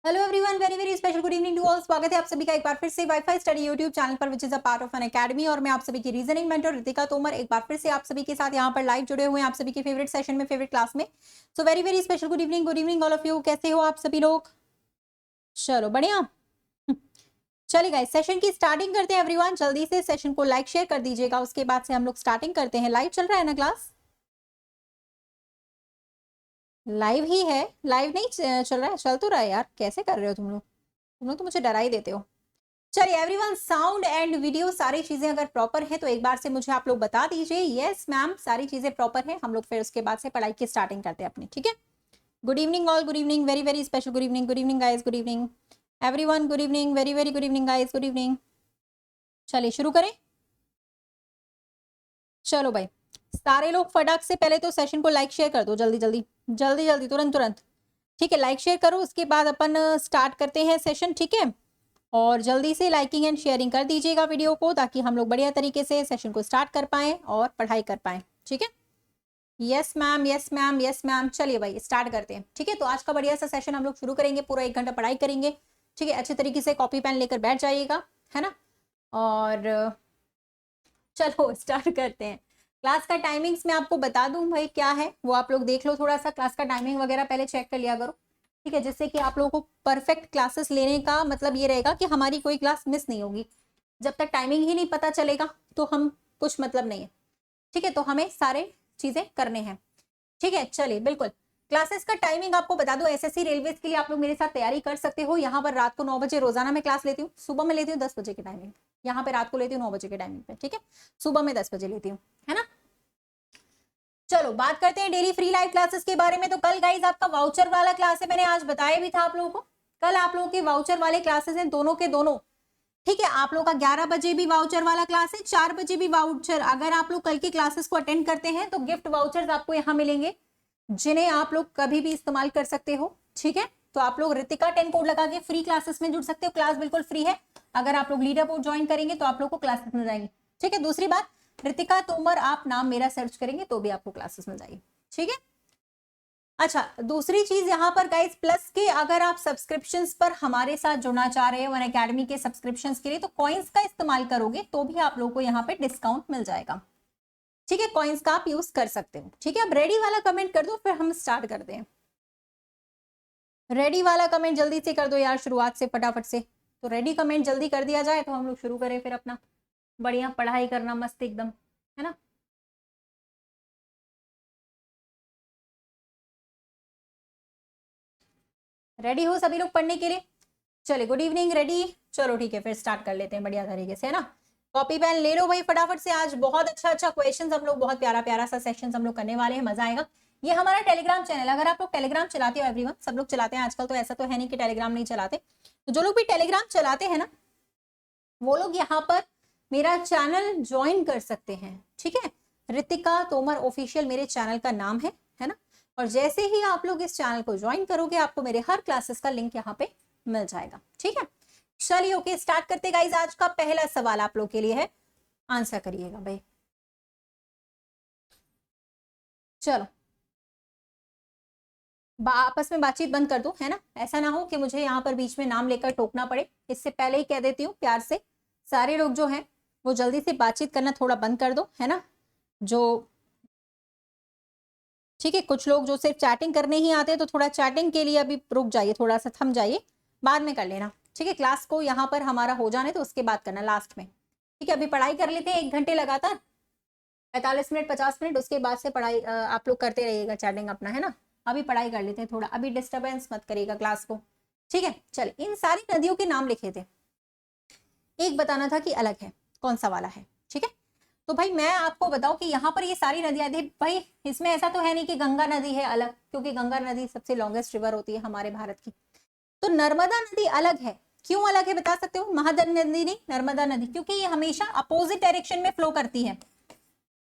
Hello everyone, very very special good evening to all. स्वागत है आप सभी का एक बार फिर से वाईफाई स्टडी यूट्यूब चैनल पर, which is a part of N academy. और मैं आप सभी की रीजनिंग मेंटर रितिका तोमर एक बार फिर से आप सभी के साथ यहाँ पर लाइव जुड़े हुए हैं, आप सभी के फेवरेट सेशन में, फेवरेट क्लास में। So very very special good evening all of you. कैसे हो आप सभी लोग? चलो बढ़िया। चलिए गाइस, सेशन की स्टार्टिंग करते हैं एवरीवन। जल्दी से सेशन को लाइक शेयर कर दीजिएगा, उसके बाद से हम लोग स्टार्टिंग करते हैं। लाइव चल रहा है ना क्लास? लाइव ही है, लाइव नहीं चल रहा है? चल तो रहा है यार, कैसे कर रहे हो तुम लोग तो मुझे डरा ही देते हो। चलिए एवरीवन, साउंड एंड वीडियो सारी चीजें अगर प्रॉपर है तो एक बार से मुझे आप लोग बता दीजिए। यस मैम, सारी चीजें प्रॉपर है। हम लोग फिर उसके बाद से पढ़ाई की स्टार्टिंग करते हैं अपनी, ठीक है? Good evening all, good evening, very very special good evening guys, good evening everyone, good evening, very very good evening guys, good evening. चलिए शुरू करें। चलो भाई, सारे लोग फटाक से पहले तो सेशन को लाइक शेयर कर दो, जल्दी जल्दी जल्दी जल्दी, तुरंत तुरंत। ठीक है, लाइक शेयर करो, उसके बाद अपन स्टार्ट करते हैं सेशन, ठीक है? और जल्दी से लाइकिंग एंड शेयरिंग कर दीजिएगा वीडियो को, ताकि हम लोग बढ़िया तरीके से सेशन को स्टार्ट कर पाएं और पढ़ाई कर पाएं, ठीक है? Yes ma'am, yes ma'am, yes ma'am. चलिए भाई स्टार्ट करते हैं, ठीक है? तो आज का बढ़िया सा सेशन हम लोग शुरू करेंगे, पूरा 1 घंटा पढ़ाई करेंगे, ठीक है? अच्छे तरीके से कॉपी पेन लेकर बैठ जाइएगा, है ना? और चलो स्टार्ट करते हैं। क्लास का टाइमिंग्स मैं आपको बता दूं भाई क्या है, वो आप लोग देख लो थोड़ा सा। क्लास का टाइमिंग वगैरह पहले चेक कर लिया करो, ठीक है? जिससे कि आप लोगों को परफेक्ट क्लासेस लेने का मतलब ये रहेगा कि हमारी कोई क्लास मिस नहीं होगी। जब तक टाइमिंग ही नहीं पता चलेगा तो हम कुछ मतलब नहीं है, ठीक है? तो हमें सारे चीजें करने हैं, ठीक है? चलिए बिल्कुल, क्लासेस का टाइमिंग आपको बता दो। एसएससी रेलवे के लिए आप लोग मेरे साथ तैयारी कर सकते हो। यहाँ पर रात को 9 बजे रोजाना मैं क्लास लेती हूँ। सुबह में लेती हूँ 10 बजे की टाइमिंग, यहाँ पे रात को लेती हूँ 9 बजे के टाइमिंग पे, ठीक है? सुबह में 10 बजे लेती हूँ, है ना? चलो बात करते हैं डेली फ्री लाइव क्लासेस के बारे में। तो कल गाइज आपका वाउचर वाला क्लास है, मैंने आज बताया भी था आप लोगों को। कल आप लोगों के वाउचर वाले क्लासेस हैं, दोनों के दोनों, ठीक है? आप लोग का 11 बजे भी वाउचर वाला क्लास है, 4 बजे भी वाउचर। अगर आप लोग कल की क्लासेस को अटेंड करते हैं तो गिफ्ट वाउचर्स आपको यहाँ मिलेंगे, जिन्हें आप लोग कभी भी इस्तेमाल कर सकते हो, ठीक है? तो आप लोग रितिका 10 कोड लगा के फ्री क्लासेस में जुड़ सकते हो। क्लास बिल्कुल फ्री है। अगर आप लोग लीडर बोर्ड ज्वाइन करेंगे तो आप लोग को क्लासेस मिल जाएंगी, ठीक है? दूसरी बात, रितिका तोमर आप नाम मेरा सर्च करेंगे तो भी आपको क्लासेस मिल जाएगी, ठीक है? अच्छा, दूसरी चीज यहाँ पर गाइस प्लस के, अगर आप सब्सक्रिप्शंस पर हमारे साथ जुड़ना चाह रहे हो अनअकैडमी के सब्सक्रिप्शंस के लिए, तो कॉइन्स का इस्तेमाल करोगे तो भी आप लोगों को यहाँ पे डिस्काउंट मिल जाएगा, ठीक है? कॉइन्स का आप यूज कर सकते हो, ठीक है? अब रेडी वाला कमेंट कर दो, फिर हम स्टार्ट करते हैं। रेडी वाला कमेंट जल्दी से कर दो यार, शुरुआत से फटाफट से। तो रेडी कमेंट जल्दी कर दिया जाए तो हम लोग शुरू करें फिर अपना बढ़िया पढ़ाई करना, मस्त एकदम, है ना? रेडी हो सभी लोग पढ़ने के लिए? चलिए गुड इवनिंग, रेडी? चलो ठीक है, फिर स्टार्ट कर लेते हैं बढ़िया तरीके से, है ना? कॉपी पेन ले लो भाई फटाफट से। आज बहुत अच्छा अच्छा क्वेश्चन हम लोग, बहुत प्यारा प्यारा सा सेशन हम लोग करने वाले हैं, मजा आएगा। ये हमारा टेलीग्राम चैनल, अगर आप लोग टेलीग्राम चलाते हो, एवरीवन सब लोग चलाते हैं आजकल, तो ऐसा तो है नहीं कि टेलीग्राम नहीं चलाते। तो जो लोग भी टेलीग्राम चलाते हैं ना, वो लोग यहाँ पर मेरा चैनल ज्वाइन कर सकते हैं, ठीक है? रितिका तोमर ऑफिशियल मेरे चैनल का नाम है ना? और जैसे ही आप लोग इस चैनल को ज्वाइन करोगे, आपको मेरे हर क्लासेस का लिंक यहाँ पे मिल जाएगा, ठीक है? चलिए ओके, स्टार्ट करते गाइस। आज का पहला सवाल आप लोग के लिए है, आंसर करिएगा भाई। चलो आपस में बातचीत बंद कर दो, है ना? ऐसा ना हो कि मुझे यहाँ पर बीच में नाम लेकर टोकना पड़े। इससे पहले ही कह देती हूँ प्यार से, सारे लोग जो हैं वो जल्दी से बातचीत करना थोड़ा बंद कर दो, है ना? जो ठीक है, कुछ लोग जो सिर्फ चैटिंग करने ही आते हैं, तो थोड़ा चैटिंग के लिए अभी रुक जाइए, थोड़ा सा थम जाइए, बाद में कर लेना, ठीक है? क्लास को यहाँ पर हमारा हो जाने तो उसके बाद करना लास्ट में, ठीक है? अभी पढ़ाई कर लेते हैं 1 घंटे लगातार, 45 मिनट 50 मिनट, उसके बाद से पढ़ाई आप लोग करते रहिएगा चैटिंग अपना, है ना? अभी पढ़ाई कर लेते हैं थोड़ा, अभी डिस्टर्बेंस मत करिएगा क्लास को, ठीक है? चलिए, इन सारी नदियों के नाम लिखे थे, एक बताना था कि अलग है, कौन सा वाला है, ठीक है? तो भाई मैं आपको बताऊं कि यहाँ पर ये सारी नदियां थी भाई, इसमें ऐसा तो है नहीं कि गंगा नदी है अलग, क्योंकि गंगा नदी सबसे लॉन्गेस्ट रिवर होती है हमारे भारत की। तो नर्मदा नदी अलग है। क्यों अलग है बता सकते हो? महानदी नदी नहीं, नर्मदा नदी, क्योंकि ये हमेशा अपोजिट डायरेक्शन में फ्लो करती है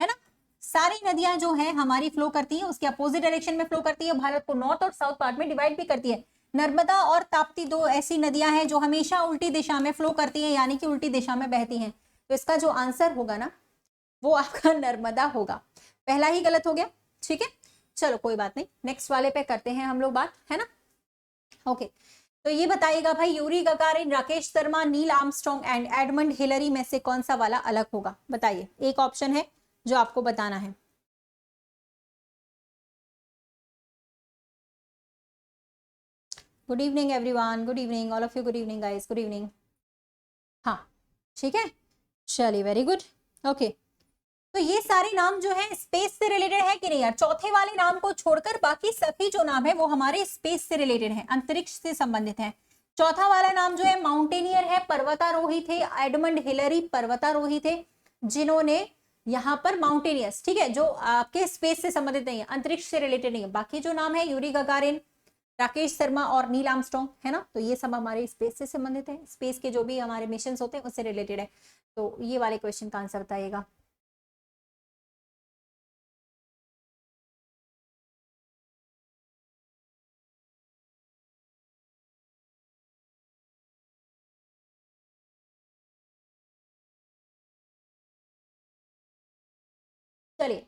ना? सारी नदियां जो है हमारी फ्लो करती है, उसके अपोजिट डायरेक्शन में फ्लो करती है। भारत को नॉर्थ और साउथ पार्ट में डिवाइड भी करती है। नर्मदा और ताप्ती दो ऐसी नदियां हैं जो हमेशा उल्टी दिशा में फ्लो करती है, यानी कि उल्टी दिशा में बहती हैं। तो इसका जो आंसर होगा ना, वो आपका नर्मदा होगा। पहला ही गलत हो गया, ठीक है? चलो कोई बात नहीं, नेक्स्ट वाले पे करते हैं हम लोग बात, है ना? ओके, तो ये बताइएगा भाई, Yuri Gagarin, Rakesh Sharma, Neil Armstrong and Edmund Hillary में से कौन सा वाला अलग होगा? बताइए, एक ऑप्शन है जो आपको बताना है। Good evening everyone, good evening all of you, good evening guys, good evening. हाँ ठीक है, चलिए वेरी गुड। ओके, तो ये सारे नाम जो है स्पेस से रिलेटेड है कि नहीं यार? चौथे वाले नाम को छोड़कर बाकी सभी जो नाम है वो हमारे स्पेस से रिलेटेड है, अंतरिक्ष से संबंधित है। चौथा वाला नाम जो है माउंटेनियर है, पर्वतारोही थे, एडमंड हिलरी पर्वतारोही थे जिन्होंने यहाँ पर माउंटेनियर्स, ठीक है, जो आपके स्पेस से संबंधित नहीं है, अंतरिक्ष से रिलेटेड नहीं है। बाकी जो नाम है यूरी गगारिन, राकेश शर्मा और नील आर्मस्ट्रॉन्ग, है ना, तो ये सब हमारे स्पेस से संबंधित है, स्पेस के जो भी हमारे मिशन होते हैं उससे रिलेटेड है। तो ये वाले क्वेश्चन का आंसर बताइएगा। चलिए,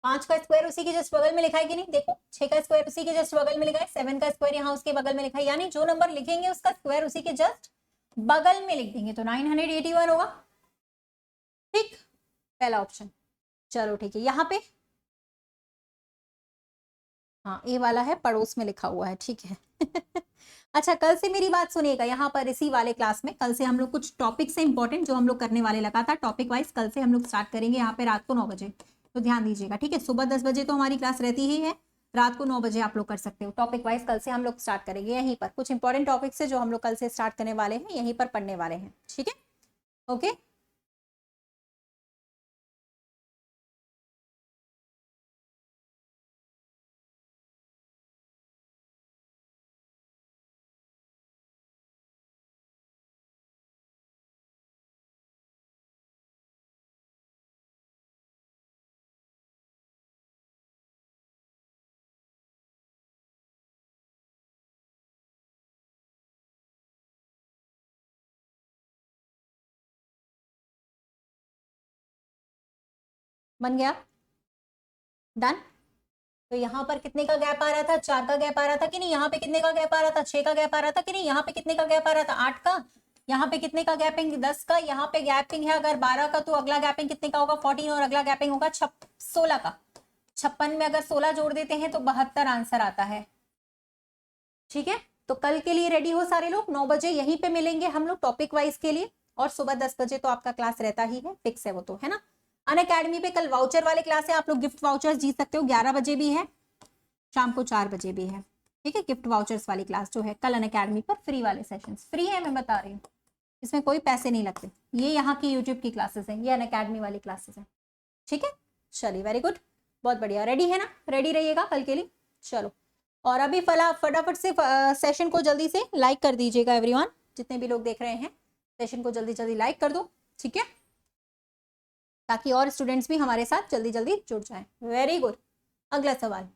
5 का स्क्वायर उसी के जस्ट बगल में लिखा है कि नहीं? देखो, 6 का स्क्वायर उसी के जस्ट बगल में लिखा है, 7 का स्क्वायर यहाँ उसके बगल में लिखा है, यानी जो नंबर लिखेंगे उसका स्क्वायर उसी के जस्ट बगल में लिख देंगे, तो 981 होगा। ठीक, पहला ऑप्शन। चलो ठीक है, यहाँ पे हाँ ए वाला है, पड़ोस में लिखा हुआ है, ठीक है। अच्छा, कल से मेरी बात सुनिएगा, यहाँ पर इसी वाले क्लास में कल से हम लोग कुछ टॉपिक से इंपॉर्टेंट जो हम लोग करने वाले लगातार टॉपिक वाइज कल से हम लोग स्टार्ट करेंगे यहाँ पे रात को 9 बजे, तो ध्यान दीजिएगा, ठीक है। सुबह 10 बजे तो हमारी क्लास रहती ही है, रात को 9 बजे आप लोग कर सकते हो। टॉपिक वाइज कल से हम लोग स्टार्ट करेंगे, यहीं पर कुछ इंपॉर्टेंट टॉपिक से जो हम लोग कल से स्टार्ट करने वाले हैं यहीं पर पढ़ने वाले हैं, ठीक है, ओके। बन गया, डन। तो यहाँ पर कितने का गैप आ रहा था? 4 का गैप आ रहा था कि नहीं? यहाँ पे कितने का गैप आ रहा था? 6 का गैप आ रहा था कि नहीं? यहाँ पे कितने का गैप आ रहा था? 8 का। यहाँ पे कितने का गैपिंग? 10 का। यहाँ पे गैपिंग है अगर 12 का, तो अगला गैपिंग कितने का होगा? 14, और अगला गैपिंग होगा 16 का। 56 में अगर 16 जोड़ देते हैं तो 72 आंसर आता है, ठीक है। तो कल के लिए रेडी हो सारे लोग, 9 बजे यहीं पे मिलेंगे हम लोग टॉपिक वाइज के लिए, और सुबह 10 बजे तो आपका क्लास रहता ही है, फिक्स है वो तो, है ना। अनअकैडमी पे कल वाउचर वाले क्लास है, आप लोग गिफ्ट वाउचर जीत सकते हो, 11 बजे भी है, शाम को 4 बजे भी है, ठीक है। गिफ्ट वाउचर्स वाली क्लास जो है कल अनअकैडमी पर, फ्री वाले सेशंस फ्री है, मैं बता रही हूँ, इसमें कोई पैसे नहीं लगते। ये यहाँ की यूट्यूब की क्लासेस हैं, ये अनअकैडमी वाली क्लासेस हैं, ठीक है। चलिए वेरी गुड, बहुत बढ़िया, रेडी है ना? रेडी रहिएगा कल के लिए। चलो, और अभी फटाफट से सेशन को जल्दी से लाइक कर दीजिएगा एवरीवन, जितने भी लोग देख रहे हैं सेशन को जल्दी जल्दी लाइक कर दो, ठीक है, ताकि और स्टूडेंट्स भी हमारे साथ जल्दी जल्दी जुड़ जाएं। वेरी गुड, अगला सवाल।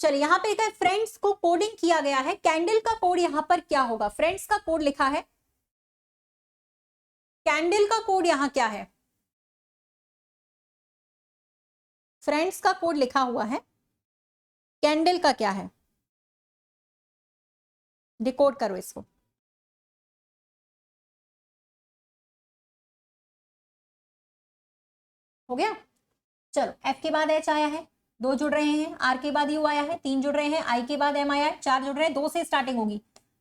चलिए, यहाँ पे है फ्रेंड्स को कोडिंग किया गया है, कैंडल का कोड यहाँ पर क्या होगा? फ्रेंड्स का कोड लिखा है, कैंडल का कोड यहाँ क्या है? फ्रेंड्स का कोड लिखा हुआ है, कैंडल का क्या है? डिकोड करो इसको। हो गया? चलो, एफ के बाद एच आया है, 2 जुड़ रहे हैं, आर के बाद यू आया है, 3 जुड़ रहे हैं, आई के बाद एम आया है, 4 जुड़ रहे हैं, 2 से स्टार्टिंग होगी,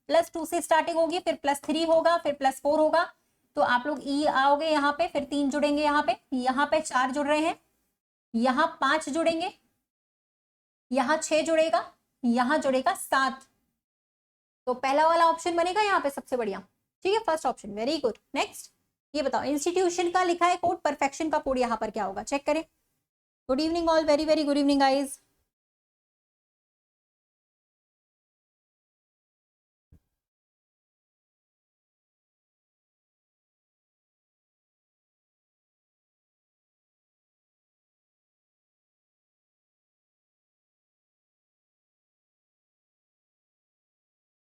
+2 से स्टार्टिंग होगी, फिर +3 होगा, फिर +4 होगा, तो आप लोग ई आओगे यहाँ पे, फिर 3 जुड़ेंगे यहाँ पे 4 जुड़ रहे हैं, यहाँ 5 जुड़ेंगे, यहाँ 6 जुड़ेगा, यहाँ जुड़ेगा 7, तो पहला वाला ऑप्शन बनेगा यहाँ पे सबसे बढ़िया, ठीक है, first option. Very good, next ये बताओ, इंस्टीट्यूशन का लिखा है कोड, परफेक्शन का कोड यहाँ पर क्या होगा? चेक करें। Good evening all, very very good evening guys.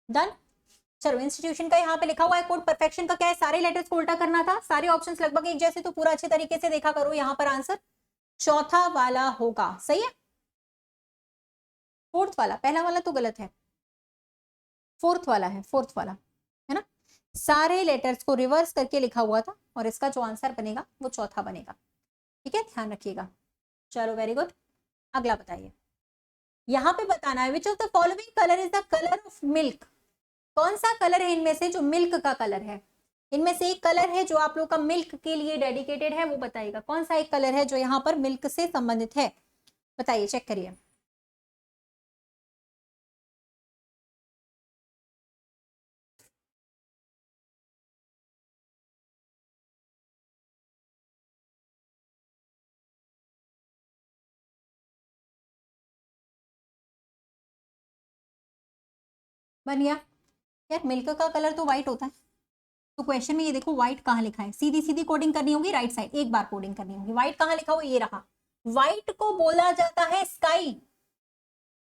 Done. चलो, इंस्टीट्यूशन का यहाँ पे लिखा हुआ है कोड, परफेक्शन का क्या है? सारे लेटर्स को उल्टा करना था, सारे ऑप्शंस लगभग एक जैसे, तो पूरा अच्छे तरीके से देखा करो, यहाँ पर आंसर चौथा वाला होगा, सही है। फोर्थ वाला, पहला वाला तो गलत है। फोर्थ वाला है, फोर्थ वाला है ना, सारे लेटर्स को रिवर्स करके लिखा हुआ था और इसका जो आंसर बनेगा वो चौथा बनेगा। ठीक है, ध्यान रखिएगा। चलो वेरी गुड, अगला बताइए। यहाँ पे बताना है which of the following colour is the colour of milk. कौन सा कलर है इनमें से जो मिल्क का कलर है? इनमें से एक कलर है जो आप लोग का मिल्क के लिए डेडिकेटेड है, वो बताइएगा कौन सा एक कलर है जो यहाँ पर मिल्क से संबंधित है, बताइए, चेक करिए। बन गया यार, मिल्क का कलर तो व्हाइट होता है, तो क्वेश्चन में ये देखो व्हाइट कहाँ लिखा है, सीधी सीधी कोडिंग करनी होगी राइट साइड, एक बार कोडिंग करनी होगी। व्हाइट कहाँ लिखा हुआ, ये रहा, व्हाइट को बोला जाता है स्काई।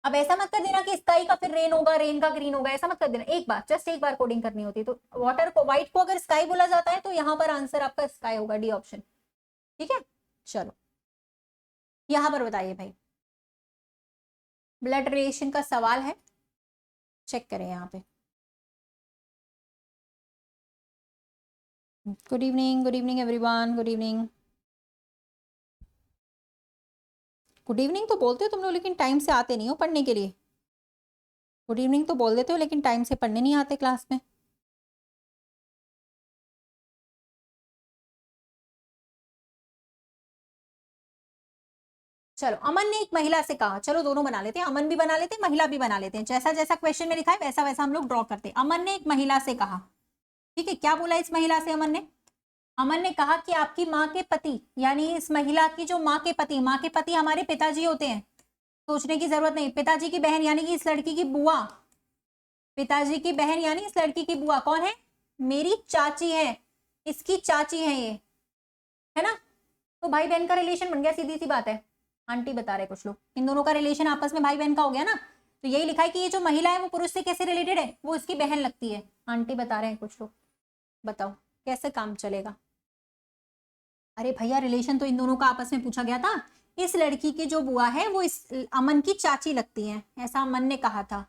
अब ऐसा मत कर देना कि स्काई का फिर रेन होगा, रेन का ग्रीन होगा, ऐसा मत कर देना, एक बार जस्ट एक बार कोडिंग करनी होती है। तो वाटर को, व्हाइट को अगर स्काई बोला जाता है तो यहाँ पर आंसर आपका स्काई होगा, डी ऑप्शन। ठीक है, चलो यहाँ पर बताइए भाई, ब्लड रिलेशन का सवाल है, चेक करें यहाँ पे। Good evening everyone, good evening. Good evening तो बोलते हो तुम लोग, लेकिन टाइम से आते नहीं हो पढ़ने के लिए। गुड इवनिंग तो बोल देते हो लेकिन टाइम से पढ़ने नहीं आते क्लास में। चलो, अमन ने एक महिला से कहा, चलो दोनों बना लेते हैं, अमन भी बना लेते हैं, महिला भी बना लेते हैं, जैसा जैसा क्वेश्चन में लिखा है वैसा वैसा हम लोग ड्रॉ करते हैं। अमन ने एक महिला से कहा, ठीक है, क्या बोला इस महिला से अमन ने? अमन ने कहा कि आपकी माँ के पति, यानी इस महिला की जो माँ के पति हमारे पिताजी होते हैं, सोचने की जरूरत नहीं, पिताजी की बहन यानी कि इस लड़की की बुआ, पिताजी की बहन यानी इस लड़की की बुआ कौन है? मेरी चाची है, इसकी चाची है ये, है ना। तो भाई बहन का रिलेशन बन गया, सीधी सी बात है। आंटी बता रहे कुछ लोग, इन दोनों का रिलेशन आपस में भाई बहन का हो गया ना। तो यही लिखा है कि ये जो महिला है वो पुरुष से कैसे रिलेटेड है, वो इसकी बहन लगती है। आंटी बता रहे हैं कुछ लोग, बताओ कैसे काम चलेगा? अरे भैया, रिलेशन तो इन दोनों का आपस में पूछा गया था, इस लड़की की जो बुआ है वो इस अमन की चाची लगती है, ऐसा अमन ने कहा था।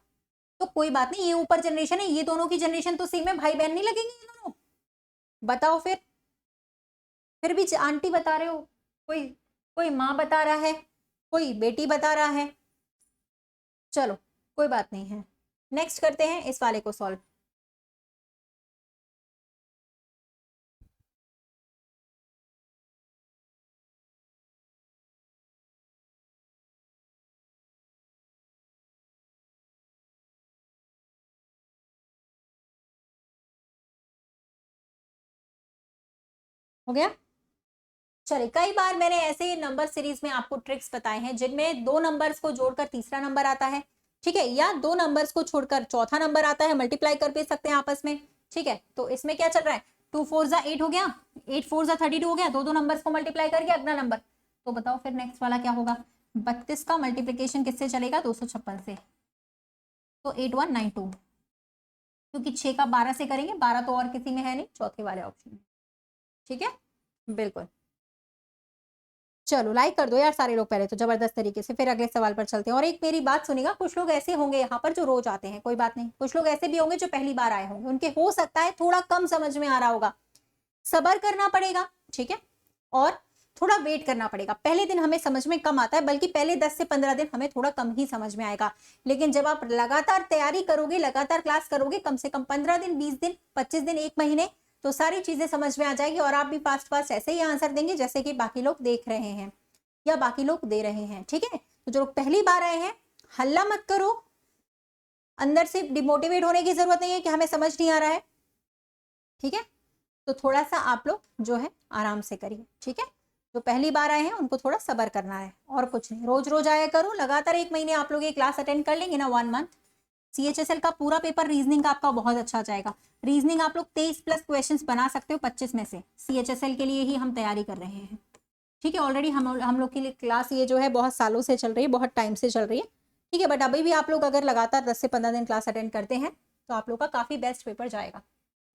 तो कोई बात नहीं, ये ऊपर जनरेशन है, ये दोनों की जनरेशन तो सेम है, भाई बहन नहीं लगेंगे ये दोनों? बताओ फिर भी आंटी बता रहे हो, कोई कोई माँ बता रहा है, कोई बेटी बता रहा है। चलो कोई बात नहीं है, नेक्स्ट करते हैं इस वाले को सॉल्व। हो गया? चलिए, कई बार मैंने ऐसे नंबर सीरीज में आपको ट्रिक्स बताए हैं जिनमें दो नंबर्स को जोड़कर तीसरा नंबर आता है, ठीक है, या दो नंबर्स को छोड़कर चौथा नंबर आता है, मल्टीप्लाई कर भी सकते हैं आपस में। ठीक है, तो इसमें क्या चल रहा है, 2 4 जा 8 हो गया, 8 4 जा 32 हो गया, दो दो नंबर्स को मल्टीप्लाई करके अगला नंबर। तो बताओ फिर नेक्स्ट वाला क्या होगा? 32 का मल्टीप्लीकेशन किससे चलेगा? 256 से। तो 8192, क्योंकि 6 का 12 से करेंगे, 12 तो और किसी में है नहीं, चौथे वाले ऑप्शन में। ठीक है, बिल्कुल। चलो लाइक कर दो यार सारे लोग पहले तो जबरदस्त तरीके से, फिर अगले सवाल पर चलते हैं। और एक मेरी बात सुनिएगा, कुछ लोग ऐसे होंगे यहाँ पर जो रोज आते हैं, कोई बात नहीं, कुछ लोग ऐसे भी होंगे जो पहली बार आए होंगे, उनके हो सकता है थोड़ा कम समझ में आ रहा होगा, सबर करना पड़ेगा, ठीक है, और थोड़ा वेट करना पड़ेगा। पहले दिन हमें समझ में कम आता है, बल्कि पहले 10 से 15 दिन हमें थोड़ा कम ही समझ में आएगा, लेकिन जब आप लगातार तैयारी करोगे, लगातार क्लास करोगे, कम से कम 15 दिन, 20 दिन, 25 दिन, एक महीने, तो सारी चीजें समझ में आ जाएगी और आप भी फास्ट फास्ट ऐसे ही आंसर देंगे जैसे कि बाकी लोग देख रहे हैं या बाकी लोग दे रहे हैं। ठीक है, तो जो लोग पहली बार आए हैं, हल्ला मत करो, अंदर से डिमोटिवेट होने की जरूरत नहीं है कि हमें समझ नहीं आ रहा है, ठीक है, तो थोड़ा सा आप लोग जो है आराम से करिए। ठीक है, जो पहली बार आए हैं उनको थोड़ा सबर करना है, और कुछ नहीं, रोज रोज आया करो, लगातार एक महीने आप लोग ये क्लास अटेंड कर लेंगे ना, 1 मंथ, CHSL का पूरा पेपर रीजनिंग का आपका बहुत अच्छा जाएगा। रीजनिंग आप लोग 23 प्लस क्वेश्चंस बना सकते हो 25 में से, CHSL के लिए ही हम तैयारी कर रहे हैं। ठीक है, ऑलरेडी हम लोग के लिए क्लास ये जो है बहुत सालों से चल रही है, बहुत टाइम से चल रही है। ठीक है, बट अभी भी आप लोग अगर लगातार 10 से 15 दिन क्लास अटेंड करते हैं तो आप लोग का काफ़ी बेस्ट पेपर जाएगा।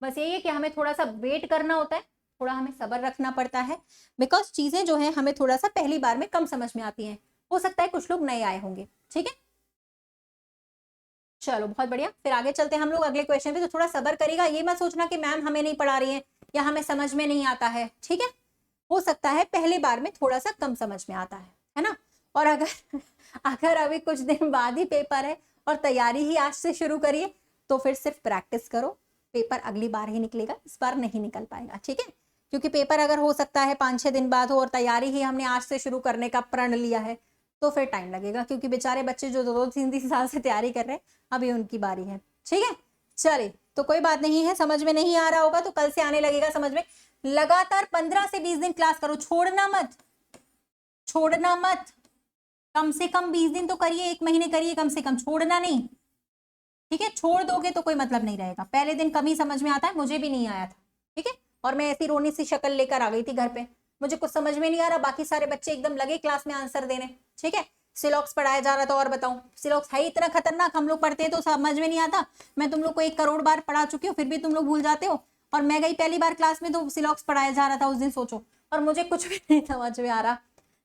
बस यही है कि हमें थोड़ा सा वेट करना होता है, थोड़ा हमें सब्र रखना पड़ता है, बिकॉज चीज़ें जो है हमें थोड़ा सा पहली बार में कम समझ में आती हैं, हो सकता है कुछ लोग नए आए होंगे। ठीक है, चलो बहुत बढ़िया, फिर आगे चलते हैं हम लोग अगले क्वेश्चन पे। तो थोड़ा सब्र करेगा, ये मत सोचना कि मैम हमें नहीं पढ़ा रही है या हमें समझ में नहीं आता है, ठीक है। हो सकता है पहले बार में थोड़ा सा कम समझ में आता है ना। और अगर अगर अभी कुछ दिन बाद ही पेपर है और तैयारी ही आज से शुरू करिए तो फिर सिर्फ प्रैक्टिस करो, पेपर अगली बार ही निकलेगा, इस बार नहीं निकल पाएगा, ठीक है। क्योंकि पेपर अगर हो सकता है 5-6 दिन बाद हो और तैयारी ही हमने आज से शुरू करने का प्रण लिया है तो फिर टाइम लगेगा, क्योंकि बेचारे बच्चे जो 2-3 साल से तैयारी कर रहे हैं अभी उनकी बारी है, ठीक है। चलिए तो कोई बात नहीं है, समझ में नहीं आ रहा होगा तो कल से आने लगेगा समझ में। लगातार 15 से 20 दिन क्लास करो, छोड़ना मत, छोड़ना मत। कम से कम 20 दिन तो करिए, 1 महीने करिए कम से कम, छोड़ना नहीं, ठीक है। छोड़ दोगे तो कोई मतलब नहीं रहेगा। पहले दिन कम ही समझ में आता है, मुझे भी नहीं आया था, ठीक है। और मैं ऐसी रोनी सी शक्ल लेकर आ गई थी घर पे, मुझे कुछ समझ में नहीं आ रहा, बाकी सारे बच्चे एकदम लगे क्लास में आंसर देने, ठीक है। सिलॉक्स पढ़ाया जा रहा था, और बताऊं सिलॉक्स है इतना खतरनाक, हम लोग पढ़ते हैं तो समझ में नहीं आता। मैं तुम लोग को 1 करोड़ बार पढ़ा चुकी हूँ फिर भी तुम लोग भूल जाते हो। और मैं गई पहली बार क्लास में तो सिलॉक्स पढ़ाया जा रहा था उस दिन, सोचो, और मुझे कुछ भी नहीं समझ में आ रहा।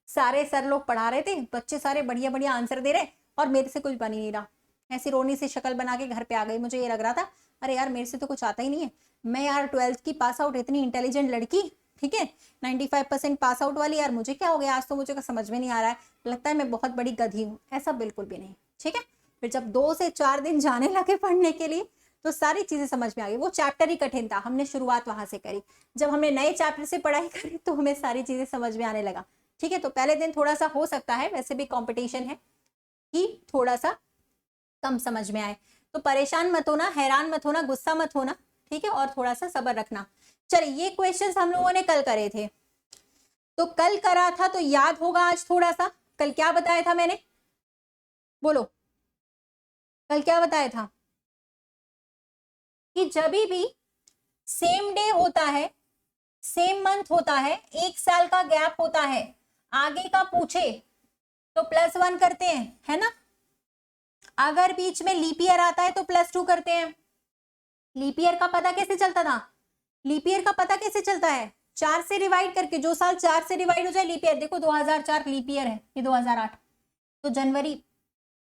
सारे सर लोग पढ़ा रहे थे, बच्चे सारे बढ़िया बढ़िया आंसर दे रहे और मेरे से कुछ बन ही नहीं रहा। ऐसी रोनी सी शक्ल बना के घर पे आ गई, मुझे ये लग रहा था अरे यार मेरे से तो कुछ आता ही नहीं है। मैं यार 12th की पास आउट, इतनी इंटेलिजेंट लड़की, ठीक है, 95% पास आउट वाली, यार मुझे क्या हो गया, आज तो मुझे समझ में नहीं आ रहा है, लगता है मैं बहुत बड़ी गधी हूँ। ऐसा बिल्कुल भी नहीं, ठीक है। फिर जब 2 से 4 दिन जाने लगे पढ़ने के लिए तो सारी चीजें समझ में आ गई। वो चैप्टर ही कठिन था, हमने शुरुआत वहां से करी। जब हमने नए चैप्टर से पढ़ाई करी तो हमें सारी चीजें समझ में आने लगा, ठीक है। तो पहले दिन थोड़ा सा हो सकता है, वैसे भी कंपटीशन है, कि थोड़ा सा कम समझ में आए। तो परेशान मत होना, हैरान मत होना, गुस्सा मत होना, ठीक है। और थोड़ा सा सब्र रखना। चलिए ये क्वेश्चंस हम लोगों ने कल करे थे, तो कल करा था तो याद होगा आज थोड़ा सा। कल क्या बताया था मैंने, बोलो, कल क्या बताया था? कि जब भी सेम डे होता है, सेम मंथ होता है, 1 साल का गैप होता है, आगे का पूछे तो +1 करते हैं, है ना। अगर बीच में लीप ईयर आता है तो +2 करते हैं। लीप ईयर का पता कैसे चलता था? लीप ईयर का पता कैसे चलता है? 4 से डिवाइड करके, जो साल 4 से डिवाइड हो जाए लीप ईयर। देखो 2004 लीप ईयर है, ये 2008, तो जनवरी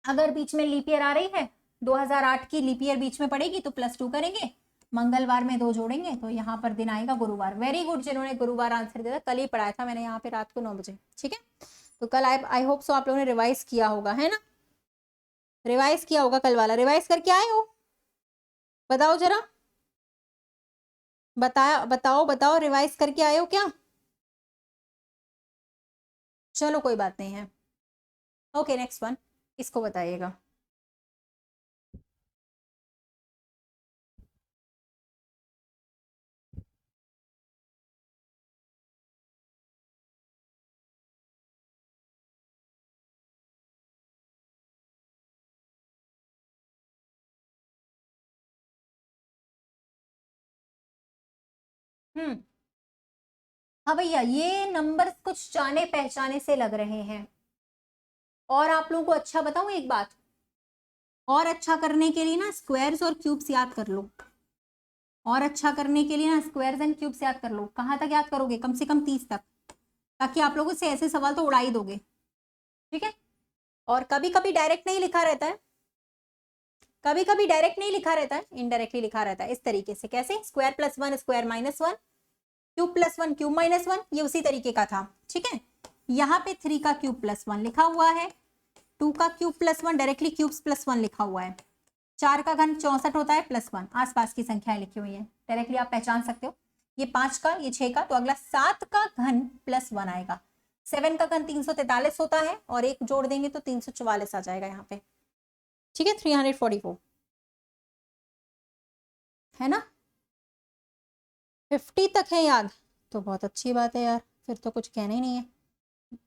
अगर बीच में लीप ईयर आ रही है, 2008 की लीप ईयर बीच में पड़ेगी तो +2 करेंगे, मंगलवार में 2 जोड़ेंगे तो यहाँ पर दिन आएगा गुरुवार। वेरी गुड, जिन्होंने गुरुवार आंसर दिया था, कल ही पढ़ाया था मैंने यहाँ पे रात को 9 बजे, ठीक है। तो कल आई होप सो आप लोगों ने रिवाइज किया होगा, है ना, रिवाइज किया होगा कल वाला, रिवाइज करके आए हो? बताओ जरा, बताया, बताओ बताओ, रिवाइज करके आए हो क्या? चलो कोई बात नहीं है, ओके नेक्स्ट वन, इसको बताइएगा। हम्म, हाँ भैया, ये नंबर्स कुछ जाने पहचाने से लग रहे हैं। और आप लोगों को अच्छा बताऊं एक बात, और अच्छा करने के लिए ना स्क्वायर्स और क्यूब्स याद कर लो। और अच्छा करने के लिए ना स्क्वायर्स एंड क्यूब्स याद कर लो। कहाँ तक याद करोगे? कम से कम 30 तक, ताकि आप लोगों से ऐसे सवाल तो उड़ा ही दोगे, ठीक है। और कभी कभी डायरेक्ट नहीं लिखा रहता है, कभी कभी डायरेक्ट नहीं लिखा रहता है, इनडायरेक्टली लिखा रहता है, इस तरीके से। कैसे? स्क्वायर +1 स्क्वायर -1, क्यूब +1 क्यूब -1, ये उसी तरीके का था, ठीक है। यहाँ पे 3 का क्यूब +1 लिखा हुआ है, 2 का क्यूब +1 डायरेक्टली क्यूब्स +1 लिखा हुआ है, 4 का घन 64 होता है +1, आसपास की संख्याएं लिखी हुई है, डायरेक्टली आप पहचान सकते हो। ये 5 का, ये 6 का, तो अगला 7 का घन +1 आएगा। 7 का घन 343 होता है, और एक जोड़ देंगे तो 344 आ जाएगा यहाँ पे, ठीक है, 344, है ना। 50 तक है याद, तो बहुत अच्छी बात है यार, फिर तो कुछ कहना ही नहीं है,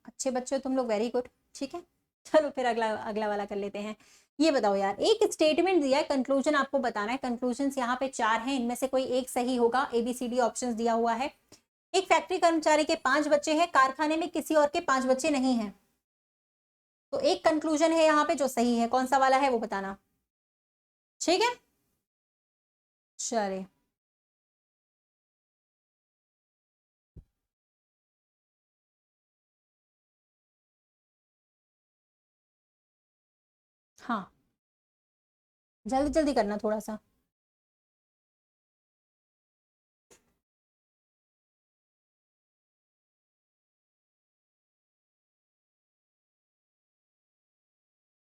अच्छे बच्चे हो तुम लोग, वेरी गुड, ठीक है। चलो फिर अगला अगला वाला कर लेते हैं। ये बताओ यार, एक स्टेटमेंट दिया है, कंक्लूजन आपको बताना है। कंक्लूजन यहाँ पे 4 हैं, इनमें से कोई एक सही होगा, ABCD ऑप्शंस दिया हुआ है। एक फैक्ट्री कर्मचारी के 5 बच्चे हैं, कारखाने में किसी और के 5 बच्चे नहीं हैं। तो एक कंक्लूजन है यहाँ पे जो सही है, कौन सा वाला है वो बताना, ठीक है। चलिए, हाँ जल्दी जल्दी करना थोड़ा सा।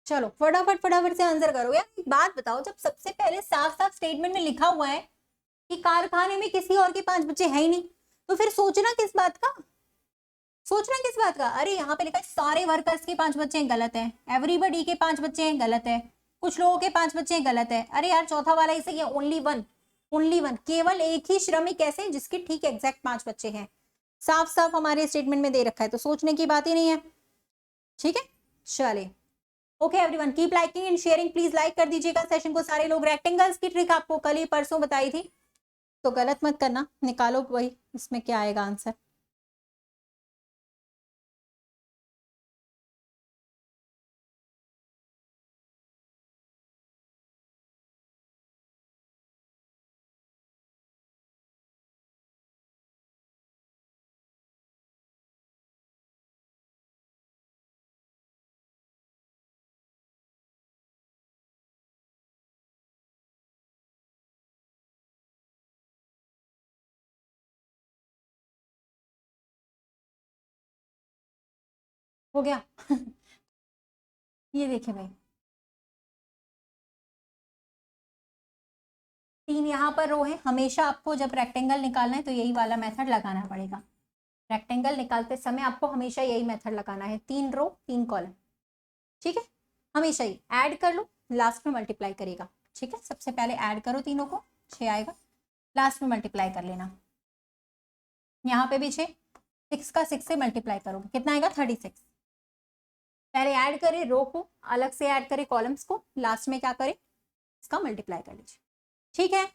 चलो फटाफट फटाफट से आंसर करो यार। एक बात बताओ, जब सबसे पहले साफ साफ स्टेटमेंट में लिखा हुआ है कि कारखाने में किसी और के 5 बच्चे है ही नहीं, तो फिर सोचना किस बात का, सोचना किस बात का। अरे यहाँ पे लिखा है सारे वर्कर्स के 5 बच्चे हैं, गलत है। एवरीबडी के 5 बच्चे हैं, गलत है। कुछ लोगों के 5 बच्चे हैं, गलत है। अरे यार चौथा वाला इसे ये ओनली वन, ओनली वन, केवल एक ही श्रमिक ऐसे जिसके ठीक एग्जैक्ट 5 बच्चे हैं। साफ साफ हमारे स्टेटमेंट में दे रखा है, तो सोचने की बात ही नहीं है। ठीक है, चलिए। Okay everyone, keep liking and sharing, please like कर दीजिएगा सेशन को सारे लोग। रेक्टेंगल्स की ट्रिक आपको कल ही परसों बताई थी, तो गलत मत करना, निकालो वही इसमें क्या आएगा आंसर। हो गया ये देखिए भाई, 3 यहाँ पर रो है। हमेशा आपको जब रेक्टेंगल निकालना है तो यही वाला मेथड लगाना पड़ेगा। रेक्टेंगल निकालते समय आपको हमेशा यही मेथड लगाना है, 3 रो 3 कॉलम। ठीक है, हमेशा ही ऐड कर लो, लास्ट में मल्टीप्लाई करेगा। ठीक है, सबसे पहले ऐड करो तीनों को, 6 आएगा, लास्ट में मल्टीप्लाई कर लेना। यहाँ पे भी 6, 6 का 6 से मल्टीप्लाई करोगे कितना आएगा 36। पहले ऐड करें रो को, अलग से ऐड करें कॉलम्स को, लास्ट में क्या करें इसका मल्टीप्लाई कर लीजिए। ठीक है,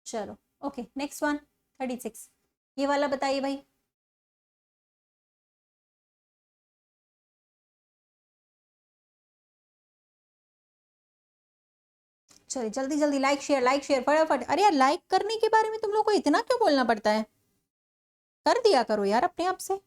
चलो ओके नेक्स्ट वन 36, ये वाला बताइए भाई। चलिए जल्दी जल्दी लाइक शेयर फटाफट। अरे यार लाइक करने के बारे में तुम लोग को इतना क्यों बोलना पड़ता है, कर दिया करो यार अपने आप से।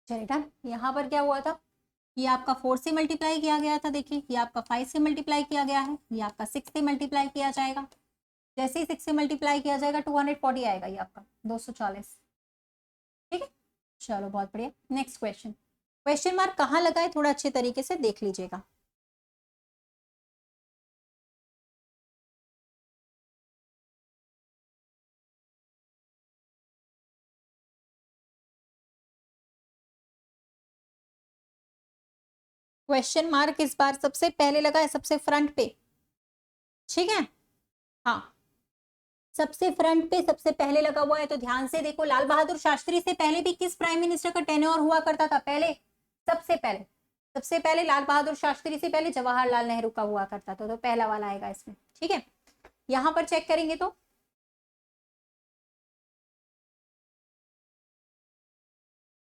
चलिए डन। यहाँ पर क्या हुआ था, ये आपका 4 से मल्टीप्लाई किया गया था, देखिए ये आपका 5 से मल्टीप्लाई किया गया है, ये आपका 6 से मल्टीप्लाई किया जाएगा। जैसे ही 6 से मल्टीप्लाई किया जाएगा 240 आएगा, ये आपका 240। ठीक है, चलो बहुत बढ़िया। नेक्स्ट क्वेश्चन, क्वेश्चन मार्क कहाँ लगा है थोड़ा अच्छे तरीके से देख लीजिएगा। क्वेश्चन मार्क इस बार सबसे पहले लगा है, सबसे फ्रंट पे। ठीक है, हाँ सबसे फ्रंट पे सबसे पहले लगा हुआ है, तो ध्यान से देखो। लाल बहादुर शास्त्री से पहले भी किस प्राइम मिनिस्टर का टेन्योर हुआ करता था पहले, सबसे पहले लाल बहादुर शास्त्री से पहले जवाहरलाल नेहरू का हुआ करता था, तो पहला वाला आएगा इसमें। ठीक है, यहां पर चेक करेंगे तो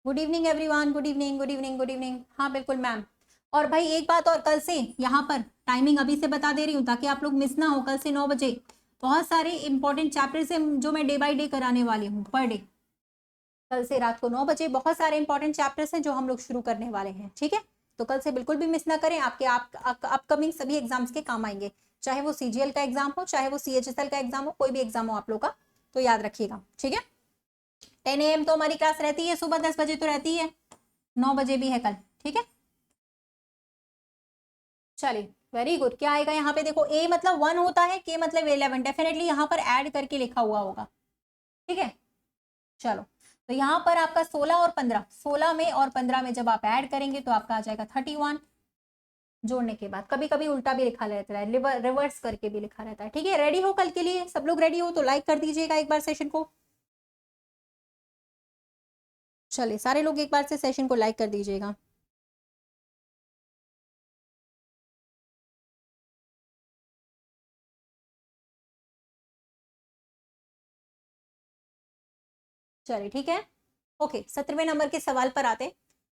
good evening everyone, good evening good evening good evening. हाँ बिल्कुल मैम। और भाई एक बात और, कल से यहाँ पर टाइमिंग अभी से बता दे रही हूँ ताकि आप लोग मिस ना हो। कल से 9 बजे बहुत सारे इंपॉर्टेंट चैप्टर्स हैं जो मैं डे बाय डे कराने वाली हूँ पर डे। कल से रात को 9 बजे बहुत सारे इंपॉर्टेंट चैप्टर्स हैं जो हम लोग शुरू करने वाले हैं। ठीक है, तो कल से बिल्कुल भी मिस ना करें, आपके अपकमिंग सभी एग्जाम्स के काम आएंगे, चाहे वो सीजीएल का एग्जाम हो, चाहे वो सीएचएसएल का एग्जाम हो, कोई भी एग्जाम हो आप लोग का, तो याद रखिएगा। ठीक है, 10 AM तो हमारी क्लास रहती है, सुबह 10 बजे तो रहती है, 9 बजे भी है कल। ठीक है, चलिए वेरी गुड। क्या आएगा यहाँ पे देखो, ए मतलब 1 होता है, के मतलब 11, डेफिनेटली यहाँ पर ऐड करके लिखा हुआ होगा। ठीक है, चलो तो यहाँ पर आपका 16 और 15, 16 में और 15 में जब आप ऐड करेंगे तो आपका आ जाएगा 31। जोड़ने के बाद कभी कभी उल्टा भी लिखा रहता है, रिवर्स करके भी लिखा रहता है। ठीक है, रेडी हो कल के लिए सब लोग, रेडी हो तो लाइक कर दीजिएगा एक बार सेशन को। चलिए सारे लोग एक बार से सेशन को लाइक कर दीजिएगा। चलिए ठीक है। ओके, 17वें नंबर के सवाल पर आते।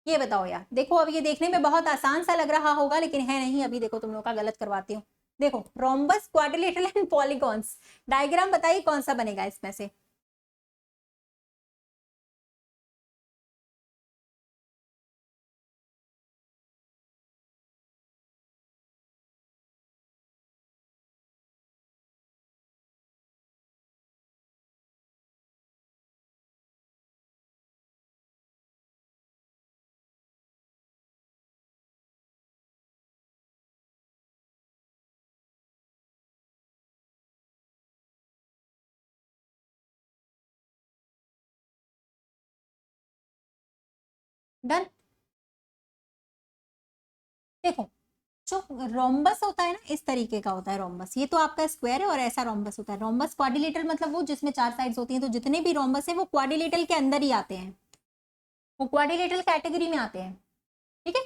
ये बताओ यार, देखो अब ये देखने में बहुत आसान सा लग रहा होगा लेकिन है नहीं। अभी देखो तुम लोग का गलत करवाती हूँ। देखो, rhombus, quadrilateral and polygons, diagram बताइए कौन सा बनेगा इसमें से। डन। देखो, जो रोम्बस होता है ना, इस तरीके का होता है रोम्बस। ये तो आपका स्क्वायर है और ऐसा रोम्बस होता है। रोम्बस क्वाड्रिलेटरल मतलब वो जिसमें 4 साइड्स होती हैं। तो जितने भी रोम्बस है वो क्वाड्रिलेटरल के अंदर ही आते हैं, वो क्वाड्रिलेटरल कैटेगरी में आते हैं। ठीक है।